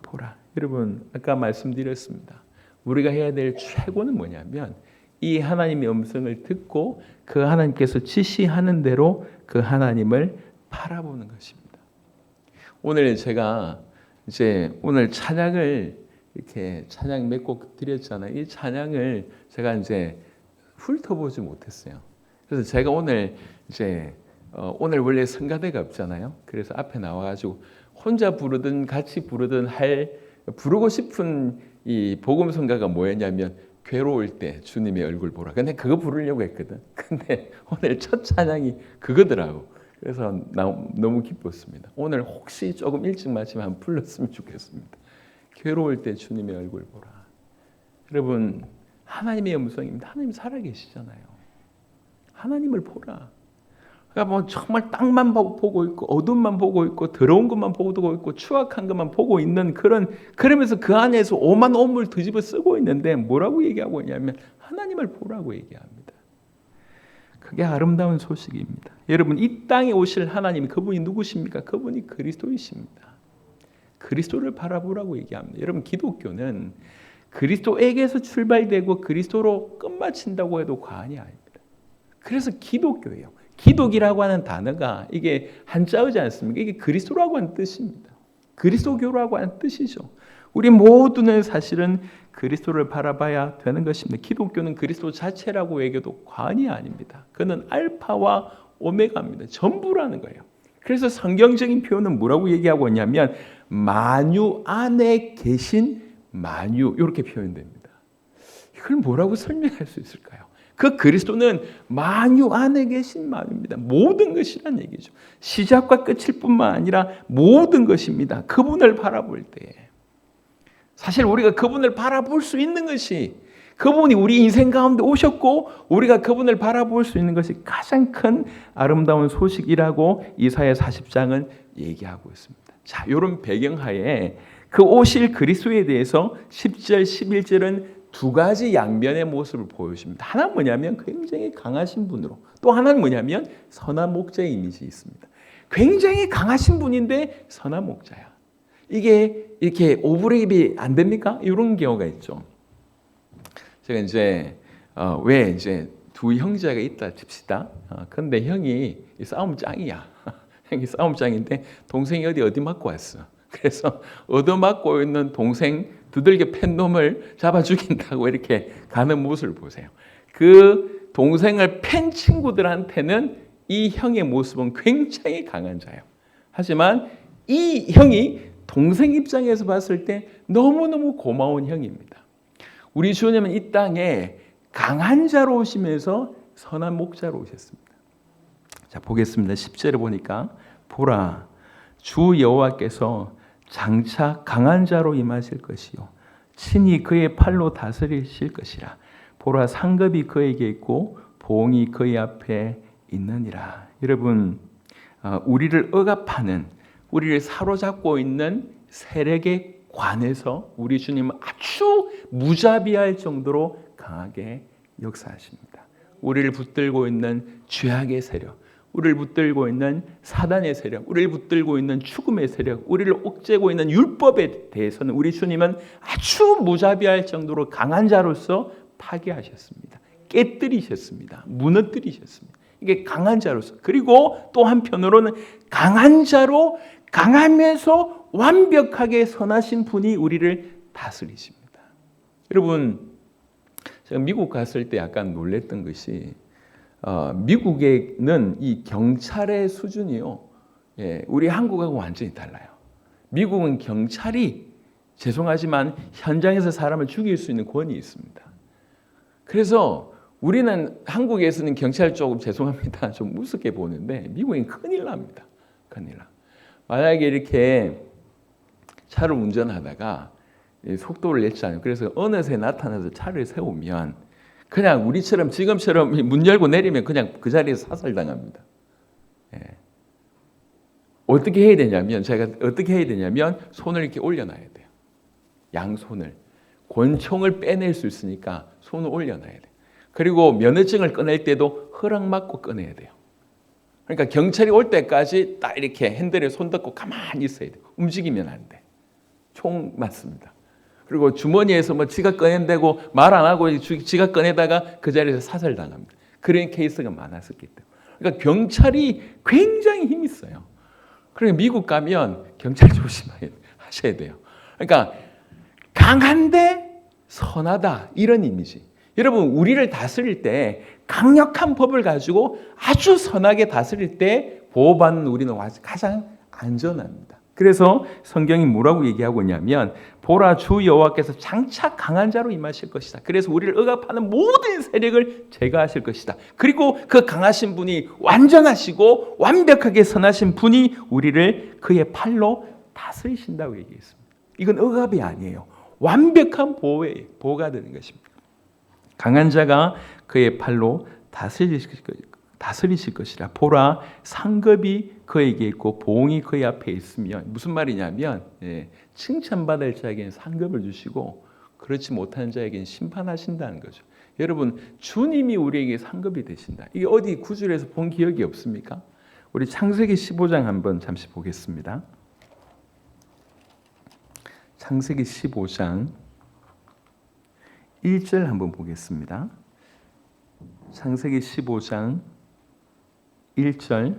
보라. 여러분 아까 말씀드렸습니다. 우리가 해야 될 최고는 뭐냐면 이 하나님의 음성을 듣고 그 하나님께서 지시하는 대로 그 하나님을 바라보는 것입니다. 오늘 제가 이제 오늘 찬양을 이렇게 찬양 몇 곡 드렸잖아요. 이 찬양을 제가 이제 훑어보지 못했어요. 그래서 제가 오늘 이제 오늘 원래 성가대가 없잖아요. 그래서 앞에 나와가지고 혼자 부르든 같이 부르든 부르고 싶은 이 복음 성가가 뭐였냐면 괴로울 때 주님의 얼굴 보라. 근데 그거 부르려고 했거든. 근데 오늘 첫 찬양이 그거더라고. 그래서 너무 기뻤습니다. 오늘 혹시 조금 일찍 마치면 한번 불렀으면 좋겠습니다. 괴로울 때 주님의 얼굴 보라. 여러분 하나님의 음성입니다. 하나님 살아계시잖아요. 하나님을 보라. 그러니까 뭐 정말 땅만 보고 있고 어둠만 보고 있고 더러운 것만 보고 있고 추악한 것만 보고 있는 그러면서 그 안에서 오만 오물 뒤집어 쓰고 있는데 뭐라고 얘기하고 있냐면 하나님을 보라고 얘기합니다. 그게 아름다운 소식입니다. 여러분 이 땅에 오실 하나님 그분이 누구십니까? 그분이 그리스도이십니다. 그리스도를 바라보라고 얘기합니다. 여러분 기독교는 그리스도에게서 출발되고 그리스도로 끝마친다고 해도 과언이 아닙니다. 그래서 기독교예요. 기독이라고 하는 단어가 이게 한자어지 않습니까? 이게 그리스도라고 하는 뜻입니다. 그리스도교라고 하는 뜻이죠. 우리 모두는 사실은 그리스도를 바라봐야 되는 것입니다. 기독교는 그리스도 자체라고 얘기해도 과언이 아닙니다. 그는 알파와 오메가입니다. 전부라는 거예요. 그래서 성경적인 표현은 뭐라고 얘기하고 있냐면 만유 안에 계신 만유 이렇게 표현됩니다. 이걸 뭐라고 설명할 수 있을까요? 그 그리스도는 만유 안에 계신 마음입니다. 모든 것이란 얘기죠. 시작과 끝일 뿐만 아니라 모든 것입니다. 그분을 바라볼 때 사실 우리가 그분을 바라볼 수 있는 것이 그분이 우리 인생 가운데 오셨고 우리가 그분을 바라볼 수 있는 것이 가장 큰 아름다운 소식이라고 이사야 40장은 얘기하고 있습니다. 자, 이런 배경하에 그 오실 그리스도에 대해서 10절, 11절은 두 가지 양면의 모습을 보여줍니다. 하나는 뭐냐면 굉장히 강하신 분으로, 또 하나는 뭐냐면 선한 목자의 이미지 있습니다. 굉장히 강하신 분인데 선한 목자야. 이게 이렇게 오버랩이 안 됩니까? 이런 경우가 있죠. 제가 이제 왜 이제 두 형제가 있다 칩시다. 근데 형이 싸움 짱이야. 형이 싸움 짱인데 동생이 어디 맞고 왔어. 그래서 얻어맞고 있는 동생 두들겨 팬 놈을 잡아 죽인다고 이렇게 가는 모습을 보세요. 그 동생을 팬 친구들한테는 이 형의 모습은 굉장히 강한 자예요. 하지만 이 형이 동생 입장에서 봤을 때 너무너무 고마운 형입니다. 우리 주님은 이 땅에 강한 자로 오시면서 선한 목자로 오셨습니다. 자, 보겠습니다. 10절에 보니까 보라, 주 여호와께서 장차 강한 자로 임하실 것이요 친히 그의 팔로 다스리실 것이라. 보라, 상급이 그에게 있고 보응이 그의 앞에 있느니라. 여러분, 우리를 억압하는, 우리를 사로잡고 있는 세력에 관해서 우리 주님은 아주 무자비할 정도로 강하게 역사하십니다. 우리를 붙들고 있는 죄악의 세력, 우리를 붙들고 있는 사단의 세력, 우리를 붙들고 있는 죽음의 세력, 우리를 옥죄고 있는 율법에 대해서는 우리 주님은 아주 무자비할 정도로 강한 자로서 파괴하셨습니다. 깨뜨리셨습니다. 무너뜨리셨습니다. 이게 강한 자로서. 그리고 또 한편으로는 강한 자로 강하면서 완벽하게 선하신 분이 우리를 다스리십니다. 여러분, 제가 미국 갔을 때 약간 놀랬던 것이 미국에는 이 경찰의 수준이요, 우리 한국하고 완전히 달라요. 미국은 경찰이 죄송하지만 현장에서 사람을 죽일 수 있는 권위 있습니다. 그래서 우리는 한국에서는 경찰 조금 죄송합니다, 좀 우습게 보는데 미국은 큰일 납니다. 큰일 나. 만약에 이렇게 차를 운전하다가 속도를 냈잖아요. 그래서 어느새 나타나서 차를 세우면 그냥 우리처럼 지금처럼 문 열고 내리면 그냥 그 자리에서 사살당합니다. 어떻게 해야 되냐면, 제가 어떻게 해야 되냐면 손을 이렇게 올려놔야 돼요. 양손을. 권총을 빼낼 수 있으니까 손을 올려놔야 돼요. 그리고 면허증을 꺼낼 때도 허락 받고 꺼내야 돼요. 그러니까 경찰이 올 때까지 딱 이렇게 핸들에 손 댔고 가만히 있어야 돼요. 움직이면 안 돼. 총 맞습니다. 그리고 주머니에서 뭐 지가 꺼낸다고 말 안 하고 지가 꺼내다가 그 자리에서 사살당합니다. 그런 케이스가 많았었기 때문에. 그러니까 경찰이 굉장히 힘이 있어요. 그러니까 미국 가면 경찰 조심하셔야 돼요. 그러니까 강한데 선하다, 이런 이미지. 여러분, 우리를 다스릴 때 강력한 법을 가지고 아주 선하게 다스릴 때 보호받는 우리는 가장 안전합니다. 그래서 성경이 뭐라고 얘기하고 있냐면 보라, 주 여호와께서 장차 강한 자로 임하실 것이다. 그래서 우리를 억압하는 모든 세력을 제거하실 것이다. 그리고 그 강하신 분이 완전하시고 완벽하게 선하신 분이 우리를 그의 팔로 다스리신다고 얘기했습니다. 이건 억압이 아니에요. 완벽한 보호가 되는 것입니다. 강한 자가 그의 팔로 다스리실 것이라. 보라, 상급이 그에게 있고 보응이 그의 앞에 있으면, 무슨 말이냐면 칭찬받을 자에게는 상급을 주시고 그렇지 못한 자에게는 심판하신다는 거죠. 여러분, 주님이 우리에게 상급이 되신다. 이게 어디 구절에서 본 기억이 없습니까? 우리 창세기 15장 한번 잠시 보겠습니다. 창세기 15장 1절 한번 보겠습니다. 창세기 15장 1절,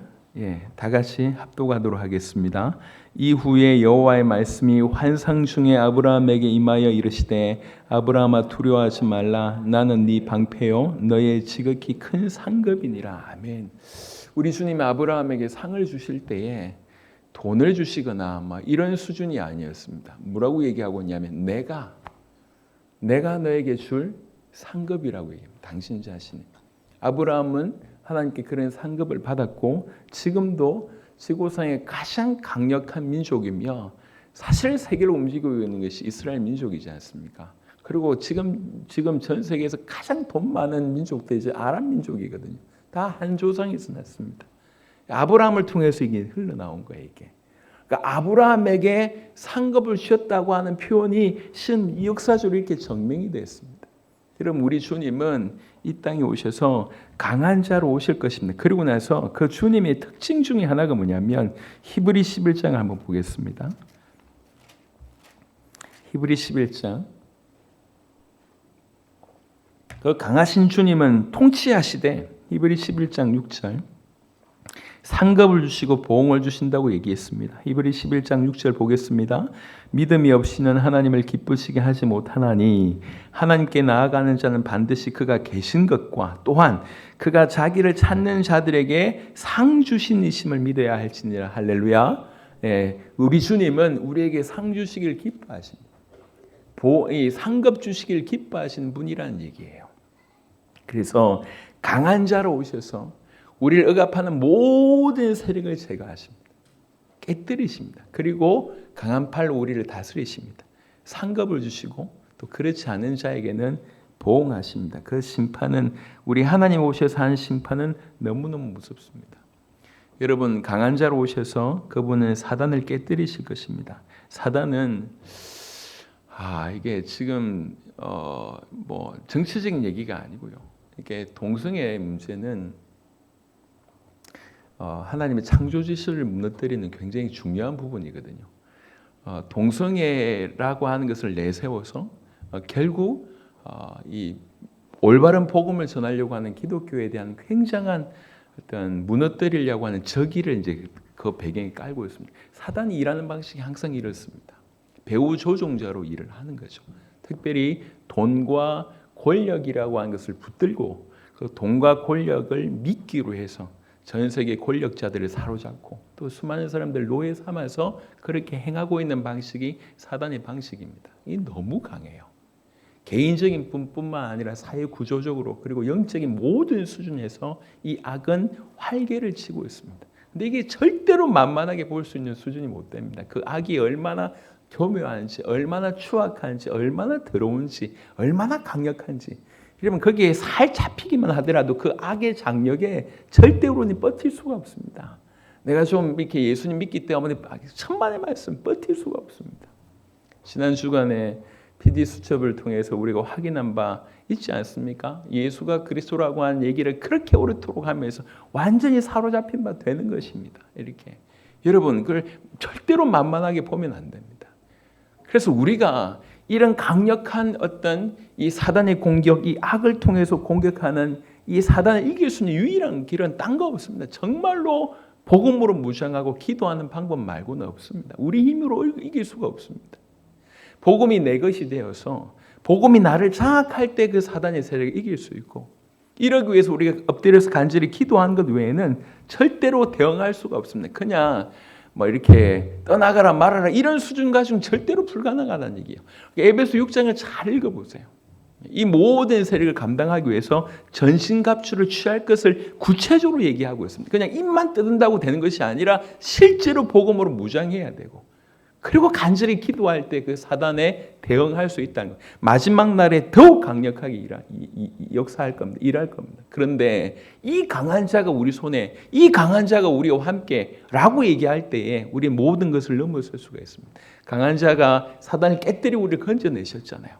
다 같이 합독하도록 하겠습니다. 이후에 여호와의 말씀이 환상 중에 아브라함에게 임하여 이르시되 아브라함아, 두려워하지 말라. 나는 네 방패요 너의 지극히 큰 상급이니라. 아멘. 우리 주님이 아브라함에게 상을 주실 때에 돈을 주시거나 이런 수준이 아니었습니다. 뭐라고 얘기하고 있냐면 내가 너에게 줄 상급이라고 얘기합니다. 당신 자신이. 아브라함은 하나님께 그런 상급을 받았고 지금도 지구상의 가장 강력한 민족이며 사실 세계를 움직이고 있는 것이 이스라엘 민족이지 않습니까? 그리고 지금 전 세계에서 가장 돈 많은 민족도 이제 아랍 민족이거든요. 다 한 조상에서 났습니다. 아브라함을 통해서 이게 흘러나온 거예요, 이게. 그러니까 아브라함에게 상급을 주셨다고 하는 표현이 이 역사적으로 이렇게 증명이 됐습니다. 여러분, 우리 주님은 이 땅에 오셔서 강한 자로 오실 것입니다. 그리고 나서 그 주님의 특징 중에 하나가 뭐냐면 히브리 11장을 한번 보겠습니다. 히브리 11장. 그 강하신 주님은 통치하시되 히브리 11장 6절 상급을 주시고 보응을 주신다고 얘기했습니다. 히브리 11장 6절 보겠습니다. 믿음이 없이는 하나님을 기쁘시게 하지 못하나니 하나님께 나아가는 자는 반드시 그가 계신 것과 또한 그가 자기를 찾는 자들에게 상 주신 이심을 믿어야 할지니라. 할렐루야. 네, 우리 주님은 우리에게 상 주시길 기뻐하십니다. 상급 주시길 기뻐하시는 분이라는 얘기예요. 그래서 강한 자로 오셔서 우리를 억압하는 모든 세력을 제거하십니다. 깨뜨리십니다. 그리고 강한 팔로 우리를 다스리십니다. 상급을 주시고 또 그렇지 않은 자에게는 보응하십니다. 그 심판은 우리 하나님 오셔서 한 심판은 너무너무 무섭습니다. 여러분, 강한 자로 오셔서 그분은 사단을 깨뜨리실 것입니다. 사단은 이게 지금 뭐 정치적인 얘기가 아니고요. 이게 동성애의 문제는 하나님의 창조 질서를 무너뜨리는 굉장히 중요한 부분이거든요. 동성애라고 하는 것을 내세워서 결국 이 올바른 복음을 전하려고 하는 기독교에 대한 굉장한 어떤 무너뜨리려고 하는 저기를 이제 그 배경에 깔고 있습니다. 사단이 일하는 방식이 항상 이렇습니다. 배후 조종자로 일을 하는 거죠. 특별히 돈과 권력이라고 하는 것을 붙들고 그 돈과 권력을 미끼로 해서 전 세계 권력자들을 사로잡고 또 수많은 사람들 노예 삼아서 그렇게 행하고 있는 방식이 사단의 방식입니다. 이 너무 강해요. 개인적인 뿐만 아니라 사회 구조적으로 그리고 영적인 모든 수준에서 이 악은 활개를 치고 있습니다. 근데 이게 절대로 만만하게 볼 수 있는 수준이 못 됩니다. 그 악이 얼마나 교묘한지, 얼마나 추악한지, 얼마나 더러운지, 얼마나 강력한지. 그러면 거기에 살 잡히기만 하더라도 그 악의 장력에 절대로는 버틸 수가 없습니다. 내가 좀 이렇게 예수님 믿기 때문에 천만의 말씀 버틸 수가 없습니다. 지난 주간에 PD 수첩을 통해서 우리가 확인한 바 있지 않습니까? 예수가 그리스도라고 하는 얘기를 그렇게 오래도록 하면서 완전히 사로잡힌 바 되는 것입니다. 이렇게 여러분, 그걸 절대로 만만하게 보면 안 됩니다. 그래서 우리가 이런 강력한 어떤 이 사단의 공격, 이 악을 통해서 공격하는 이 사단을 이길 수 있는 유일한 길은 딴 거 없습니다. 정말로 복음으로 무장하고 기도하는 방법 말고는 없습니다. 우리 힘으로 이길 수가 없습니다. 복음이 내 것이 되어서 복음이 나를 장악할 때 그 사단의 세력을 이길 수 있고 이러기 위해서 우리가 엎드려서 간절히 기도하는 것 외에는 절대로 대응할 수가 없습니다. 그냥 뭐 이렇게 떠나가라 말아라 이런 수준 가지고는 절대로 불가능하다는 얘기예요. 에베소 6장을 잘 읽어보세요. 이 모든 세력을 감당하기 위해서 전신갑주를 취할 것을 구체적으로 얘기하고 있습니다. 그냥 입만 뜯는다고 되는 것이 아니라 실제로 복음으로 무장해야 되고 그리고 간절히 기도할 때 그 사단에 대응할 수 있다는 거예요. 마지막 날에 더욱 강력하게 역사할 겁니다. 일할 겁니다. 그런데 이 강한 자가 우리 손에, 이 강한 자가 우리와 함께 라고 얘기할 때에 우리 모든 것을 넘어설 수가 있습니다. 강한 자가 사단을 깨뜨리고 우리를 건져내셨잖아요.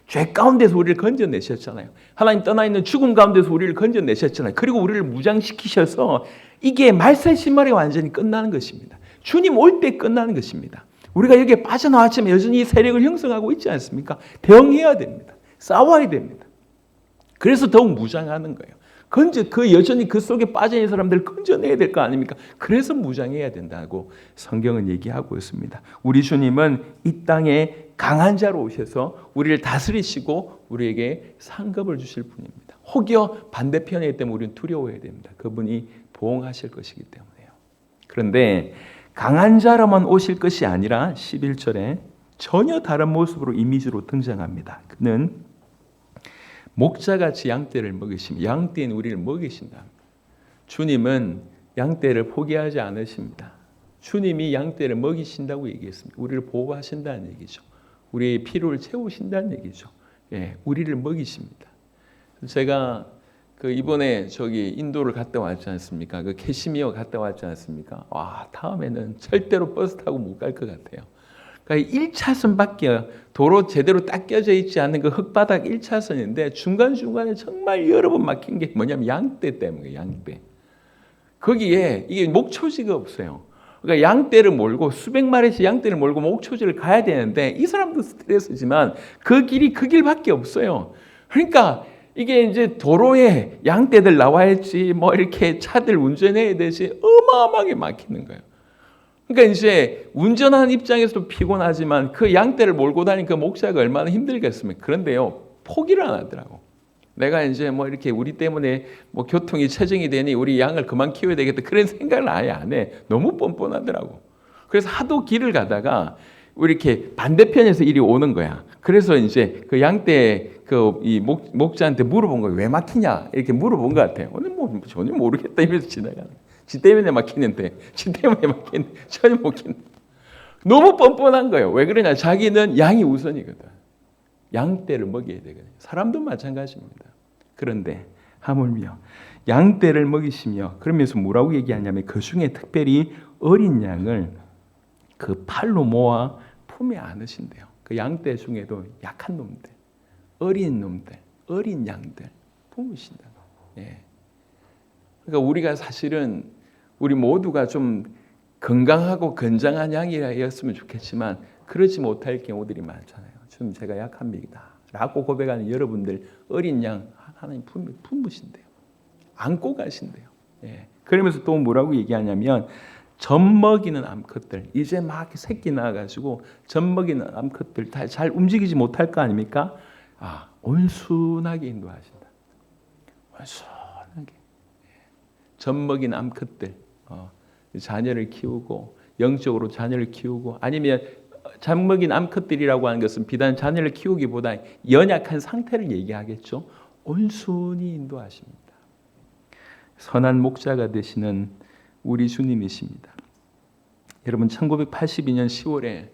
죄 가운데서 우리를 건져내셨잖아요. 하나님 떠나 있는 죽음 가운데서 우리를 건져내셨잖아요. 그리고 우리를 무장시키셔서 이게 말살신말이 완전히 끝나는 것입니다. 주님 올 때 끝나는 것입니다. 우리가 여기에 빠져나왔지만 여전히 세력을 형성하고 있지 않습니까? 대응해야 됩니다. 싸워야 됩니다. 그래서 더욱 무장하는 거예요. 여전히 그 속에 빠져있는 사람들을 건져내야 될 거 아닙니까? 그래서 무장해야 된다고 성경은 얘기하고 있습니다. 우리 주님은 이 땅에 강한 자로 오셔서 우리를 다스리시고 우리에게 상급을 주실 분입니다. 혹여 반대편에 있기 때문에 우리는 두려워해야 됩니다. 그분이 보응하실 것이기 때문에요. 그런데 강한 자로만 오실 것이 아니라 11절에 전혀 다른 모습으로 이미지로 등장합니다. 그는 목자같이 양떼를 먹이시며 양떼인 우리를 먹이신다. 주님은 양떼를 포기하지 않으십니다. 주님이 양떼를 먹이신다고 얘기했습니다. 우리를 보호하신다는 얘기죠. 우리의 필요를 채우신다는 얘기죠. 예, 우리를 먹이십니다. 제가 이번에 인도를 갔다 왔지 않습니까? 캐시미어 갔다 왔지 않습니까? 와, 다음에는 절대로 버스 타고 못 갈 것 같아요. 그러니까 1차선밖에 도로 제대로 딱 껴져 있지 않는 그 흙바닥 1차선인데 중간중간에 정말 여러 번 막힌 게 뭐냐면 양떼 때문에, 양떼. 거기에 이게 목초지가 없어요. 그러니까 양떼를 몰고 수백 마리씩 양떼를 몰고 목초지를 가야 되는데 이 사람도 스트레스지만 그 길이 그 길밖에 없어요. 그러니까 이게 이제 도로에 양떼들 나와야지 뭐 이렇게 차들 운전해야 되지 어마어마하게 막히는 거예요. 그러니까 이제 운전하는 입장에서도 피곤하지만 그 양떼를 몰고 다니는 그 목자가 얼마나 힘들겠습니까? 그런데요, 포기를 안 하더라고. 내가 이제 뭐 이렇게 우리 때문에 뭐 교통이 체증이 되니 우리 양을 그만 키워야 되겠다. 그런 생각을 아예 안 해. 너무 뻔뻔하더라고. 그래서 하도 길을 가다가 이렇게 반대편에서 이리 오는 거야. 그래서 이제 그 양떼 이 목자한테 물어본 거예요. 왜 막히냐? 이렇게 물어본 것 같아요. 오늘 뭐 전혀 모르겠다 이러면서 지나가는. 지 때문에 막히는데, 전혀 못 키는데. 너무 뻔뻔한 거예요. 왜 그러냐? 자기는 양이 우선이거든. 양떼를 먹여야 되거든요. 사람도 마찬가지입니다. 그런데 하물며 양떼를 먹이시며 그러면서 뭐라고 얘기하냐면 그 중에 특별히 어린 양을 그 팔로 모아 품에 안으신대요. 그 양떼 중에도 약한 놈들, 어린 놈들, 어린 양들 품으신다. 예. 그러니까 우리가 사실은 우리 모두가 좀 건강하고 건장한 양이었으면 좋겠지만 그러지 못할 경우들이 많잖아요. 좀 제가 약합니다 라고 고백하는 여러분들 어린 양 하나님 품으신대요. 안고 가신대요. 예. 그러면서 또 뭐라고 얘기하냐면 젖 먹이는 암컷들, 이제 막 새끼 나와가지고 젖 먹이는 암컷들 다 잘 움직이지 못할 거 아닙니까? 온순하게 인도하신다. 온순하게. 젖 먹이는 암컷들, 자녀를 키우고 영적으로 자녀를 키우고 아니면 젖 먹인 암컷들이라고 하는 것은 비단 자녀를 키우기보다 연약한 상태를 얘기하겠죠. 온순히 인도하십니다. 선한 목자가 되시는 우리 주님이십니다. 여러분 1982년 10월에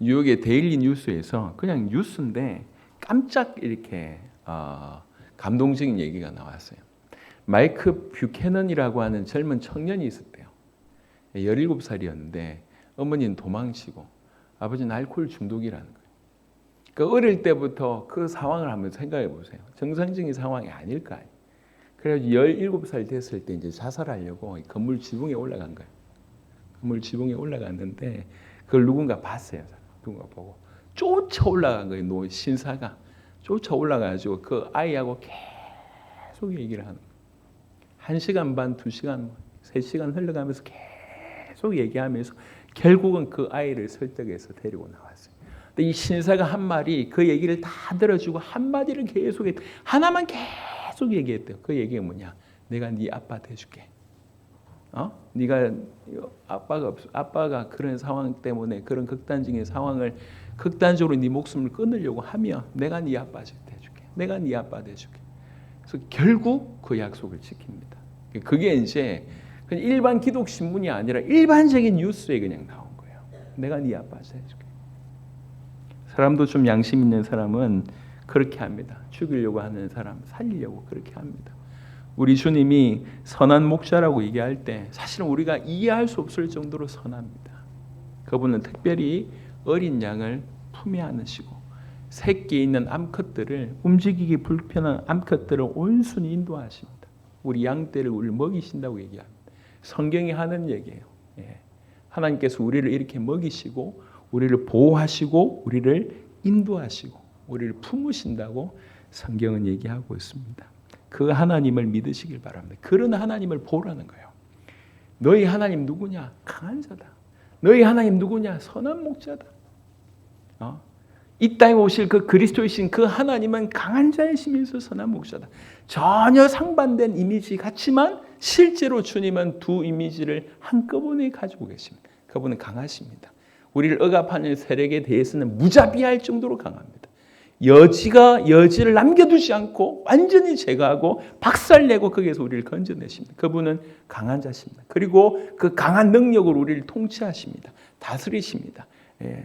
뉴욕의 데일리 뉴스에서 그냥 뉴스인데 깜짝 이렇게 감동적인 얘기가 나왔어요. 마이크 뷰캐넌이라고 하는 젊은 청년이 있었대요. 17살이었는데 어머니는 도망치고 아버지는 알코올 중독이라는 거예요. 그러니까 어릴 때부터 그 상황을 한번 생각해 보세요. 정상적인 상황이 아닐까. 그래서 17살 됐을 때 이제 자살하려고 건물 지붕에 올라간 거예요. 건물 지붕에 올라갔는데 그걸 누군가 봤어요. 누군가 보고 쫓아 올라간 거예요. 신사가 쫓아 올라가지고 그 아이하고 계속 얘기를 하는 거예요. 1시간 반, 2시간, 3시간 흘러가면서 계속 얘기하면서 결국은 그 아이를 설득해서 데리고 나왔어요. 근데 이 신사가 한 말이 그 얘기를 다 들어주고 한마디를 계속 하나만 계속 얘기했대요. 그 얘기가 뭐냐? 내가 네 아빠 돼줄게. 네가 아빠가 그런 상황 때문에 그런 극단적인 상황을 극단적으로 네 목숨을 끊으려고 하면 내가 네 아빠 돼줄게. 내가 네 아빠 돼줄게. 그래서 결국 그 약속을 지킵니다. 그게 이제 그냥 일반 기독 신문이 아니라 일반적인 뉴스에 그냥 나온 거예요. 내가 네 아빠 해줄게. 사람도 좀 양심 있는 사람은 그렇게 합니다. 죽이려고 하는 사람 살리려고 그렇게 합니다. 우리 주님이 선한 목자라고 얘기할 때 사실은 우리가 이해할 수 없을 정도로 선합니다. 그분은 특별히 어린 양을 품에 안으시고 새끼 있는 암컷들을 움직이기 불편한 암컷들을 온순히 인도하십니다. 우리 양떼를 우리를 먹이신다고 얘기합니다. 성경이 하는 얘기예요. 예. 하나님께서 우리를 이렇게 먹이시고 우리를 보호하시고 우리를 인도하시고 우리를 품으신다고 성경은 얘기하고 있습니다. 그 하나님을 믿으시길 바랍니다. 그런 하나님을 보라는 거예요. 너희 하나님 누구냐? 강한 자다. 너희 하나님 누구냐? 선한 목자다. 이 땅에 오실 그 그리스도이신 그 하나님은 강한 자이시면서 선한 목자다. 전혀 상반된 이미지 같지만 실제로 주님은 두 이미지를 한꺼번에 가지고 계십니다. 그분은 강하십니다. 우리를 억압하는 세력에 대해서는 무자비할 정도로 강합니다. 여지를 남겨두지 않고 완전히 제거하고 박살내고 거기에서 우리를 건져내십니다. 그분은 강한 자십니다. 그리고 그 강한 능력으로 우리를 통치하십니다. 다스리십니다.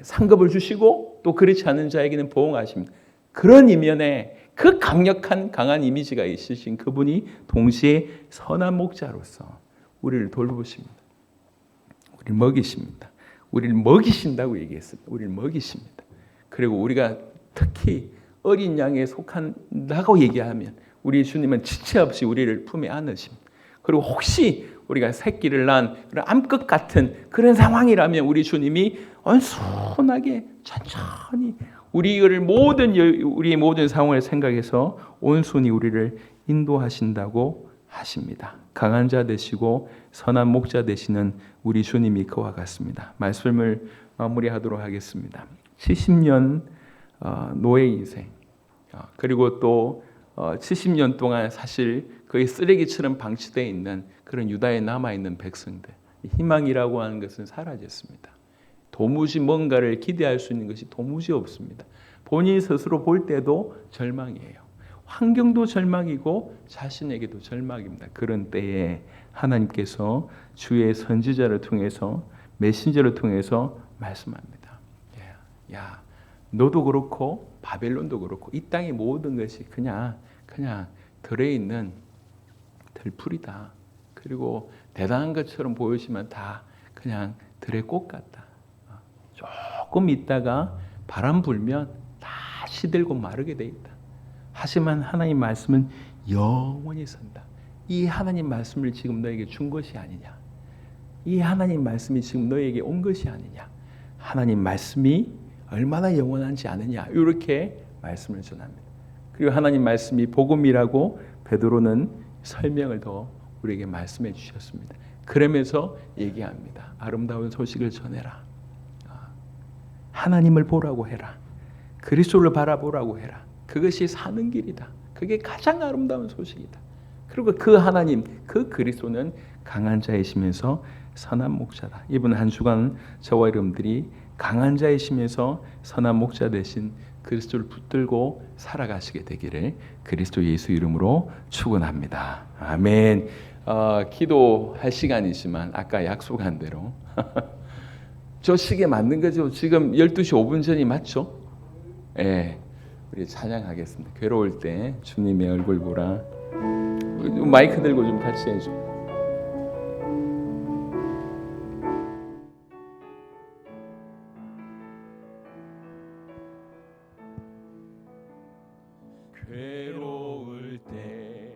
상급을 주시고 또 그렇지 않은 자에게는 보응하십니다. 그런 이면에 그 강한 이미지가 있으신 그분이 동시에 선한 목자로서 우리를 돌보십니다. 우리를 먹이십니다. 우리를 먹이신다고 얘기했습니다. 우리를 먹이십니다. 그리고 우리가 특히 어린 양에 속한다고 얘기하면 우리 주님은 지체 없이 우리를 품에 안으십니다. 그리고 혹시 우리가 새끼를 낳은 그런 암컷 같은 그런 상황이라면 우리 주님이 온순하게 천천히 우리의 모든 상황을 생각해서 온순히 우리를 인도하신다고 하십니다. 강한 자 되시고 선한 목자 되시는 우리 주님이 그와 같습니다. 말씀을 마무리하도록 하겠습니다. 70년 노예 인생, 그리고 또 70년 동안 사실 거의 쓰레기처럼 방치되어 있는 그런 유다에 남아있는 백성들, 희망이라고 하는 것은 사라졌습니다. 도무지 뭔가를 기대할 수 있는 것이 도무지 없습니다. 본인 스스로 볼 때도 절망이에요. 환경도 절망이고 자신에게도 절망입니다. 그런 때에 하나님께서 주의 선지자를 통해서 메신저를 통해서 말씀합니다. 야, 너도 그렇고 바벨론도 그렇고 이 땅의 모든 것이 그냥 들에 있는 들풀이다. 그리고 대단한 것처럼 보이지만 다 그냥 들의 꽃 같다. 조금 있다가 바람 불면 다 시들고 마르게 돼 있다. 하지만 하나님 말씀은 영원히 선다. 이 하나님 말씀을 지금 너에게 준 것이 아니냐. 이 하나님 말씀이 지금 너에게 온 것이 아니냐. 하나님 말씀이 얼마나 영원한지 아느냐. 이렇게 말씀을 전합니다. 그리고 하나님 말씀이 복음이라고 베드로는 설명을 더 우리에게 말씀해 주셨습니다. 그러면서 얘기합니다. 아름다운 소식을 전해라. 하나님을 보라고 해라. 그리스도를 바라보라고 해라. 그것이 사는 길이다. 그게 가장 아름다운 소식이다. 그리고 그 하나님, 그 그리스도는 강한 자이시면서 선한 목자다. 이번 한 주간 저와 여러분들이 강한 자이시면서 선한 목자 되신 그리스도를 붙들고 살아가시게 되기를 그리스도 예수 이름으로 축원합니다. 아멘. 기도할 시간이지만 아까 약속한 대로 저 시계 맞는 거죠? 지금 12시 5분 전이 맞죠? 예. 우리 찬양하겠습니다. 괴로울 때 주님의 얼굴 보라. 마이크 들고 좀 같이 해줘. 괴로울 때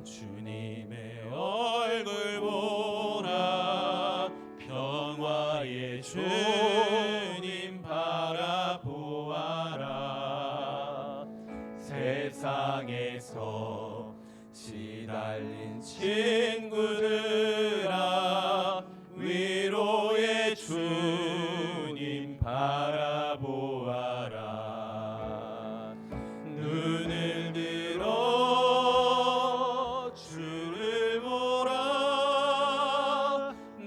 주님의 얼굴 보라. 평화의 주님 바라보아라. 세상에서 시달린 친구들아, 위로의 주님 바라보아라. 눈을 들어 주를 보라.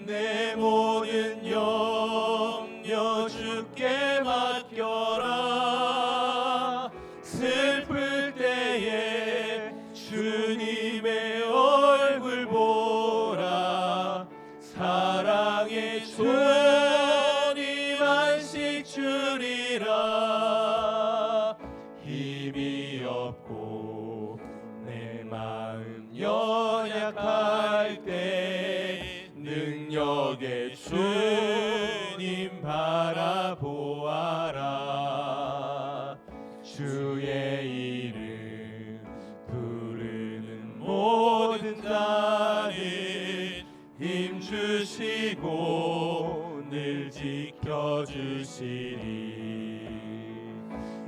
내 모든 염려 주께 맡겨라. 슬플 때에 주님의 얼굴 보라. 사랑의 주님 안식 주리라. 힘이 없고 내 마음 연약할 때 능력의 주님 바라보아라. 주의 이름 부르는 모든 자는 힘 주시고 늘 지켜주시리.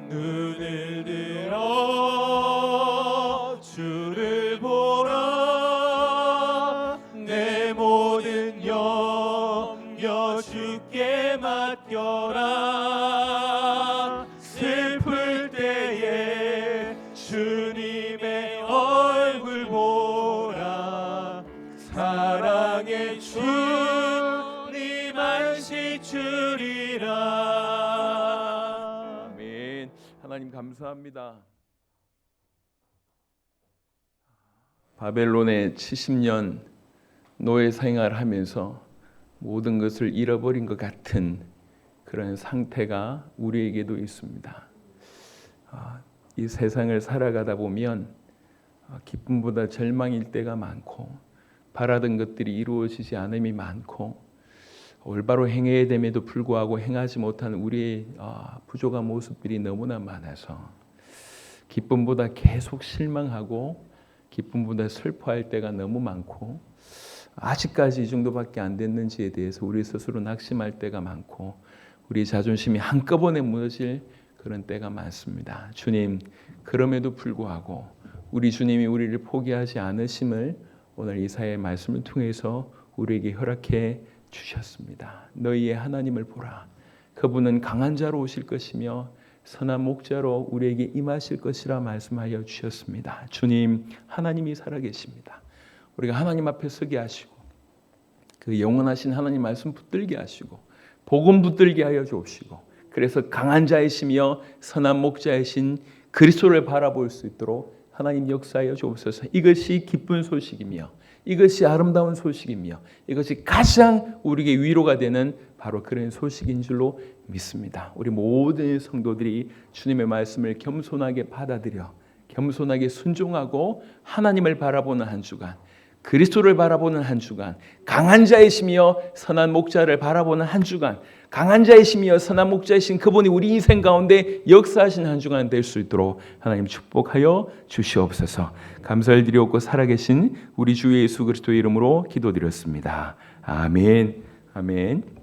눈을 들어 주를 보라. 내 모든 염려 주께 맡겨라. 슬플 때에 주님의 얼굴 보라. 사랑의 주님 안식 주리라. 아멘. 하나님 감사합니다. 바벨론에 70년 노예 생활하면서 모든 것을 잃어버린 것 같은 그런 상태가 우리에게도 있습니다. 이 세상을 살아가다 보면 기쁨보다 절망일 때가 많고 바라던 것들이 이루어지지 않음이 많고 올바로 행해야 됨에도 불구하고 행하지 못한 우리의 부족한 모습들이 너무나 많아서 기쁨보다 계속 실망하고 기쁨보다 슬퍼할 때가 너무 많고 아직까지 이 정도밖에 안 됐는지에 대해서 우리 스스로 낙심할 때가 많고 우리 자존심이 한꺼번에 무너질 그런 때가 많습니다. 주님, 그럼에도 불구하고 우리 주님이 우리를 포기하지 않으심을 오늘 이사야의 말씀을 통해서 우리에게 허락해 주셨습니다. 너희의 하나님을 보라. 그분은 강한 자로 오실 것이며 선한 목자로 우리에게 임하실 것이라 말씀하여 주셨습니다. 주님, 하나님이 살아계십니다. 우리가 하나님 앞에 서게 하시고 그 영원하신 하나님 말씀 붙들게 하시고 복음 붙들게 하여 주옵시고 그래서 강한 자이시며 선한 목자이신 그리스도를 바라볼 수 있도록 하나님 역사하여 주옵소서. 이것이 기쁜 소식이며 이것이 아름다운 소식이며 이것이 가장 우리에게 위로가 되는 바로 그런 소식인 줄로 믿습니다. 우리 모든 성도들이 주님의 말씀을 겸손하게 받아들여 겸손하게 순종하고 하나님을 바라보는 한 주간, 그리스도를 바라보는 한 주간, 강한 자이시며 선한 목자를 바라보는 한 주간, 강한 자이시며 선한 목자이신 그분이 우리 인생 가운데 역사하신 한 주간 될 수 있도록 하나님 축복하여 주시옵소서. 감사를 드리옵고 살아계신 우리 주 예수 그리스도의 이름으로 기도드렸습니다. 아멘. 아멘.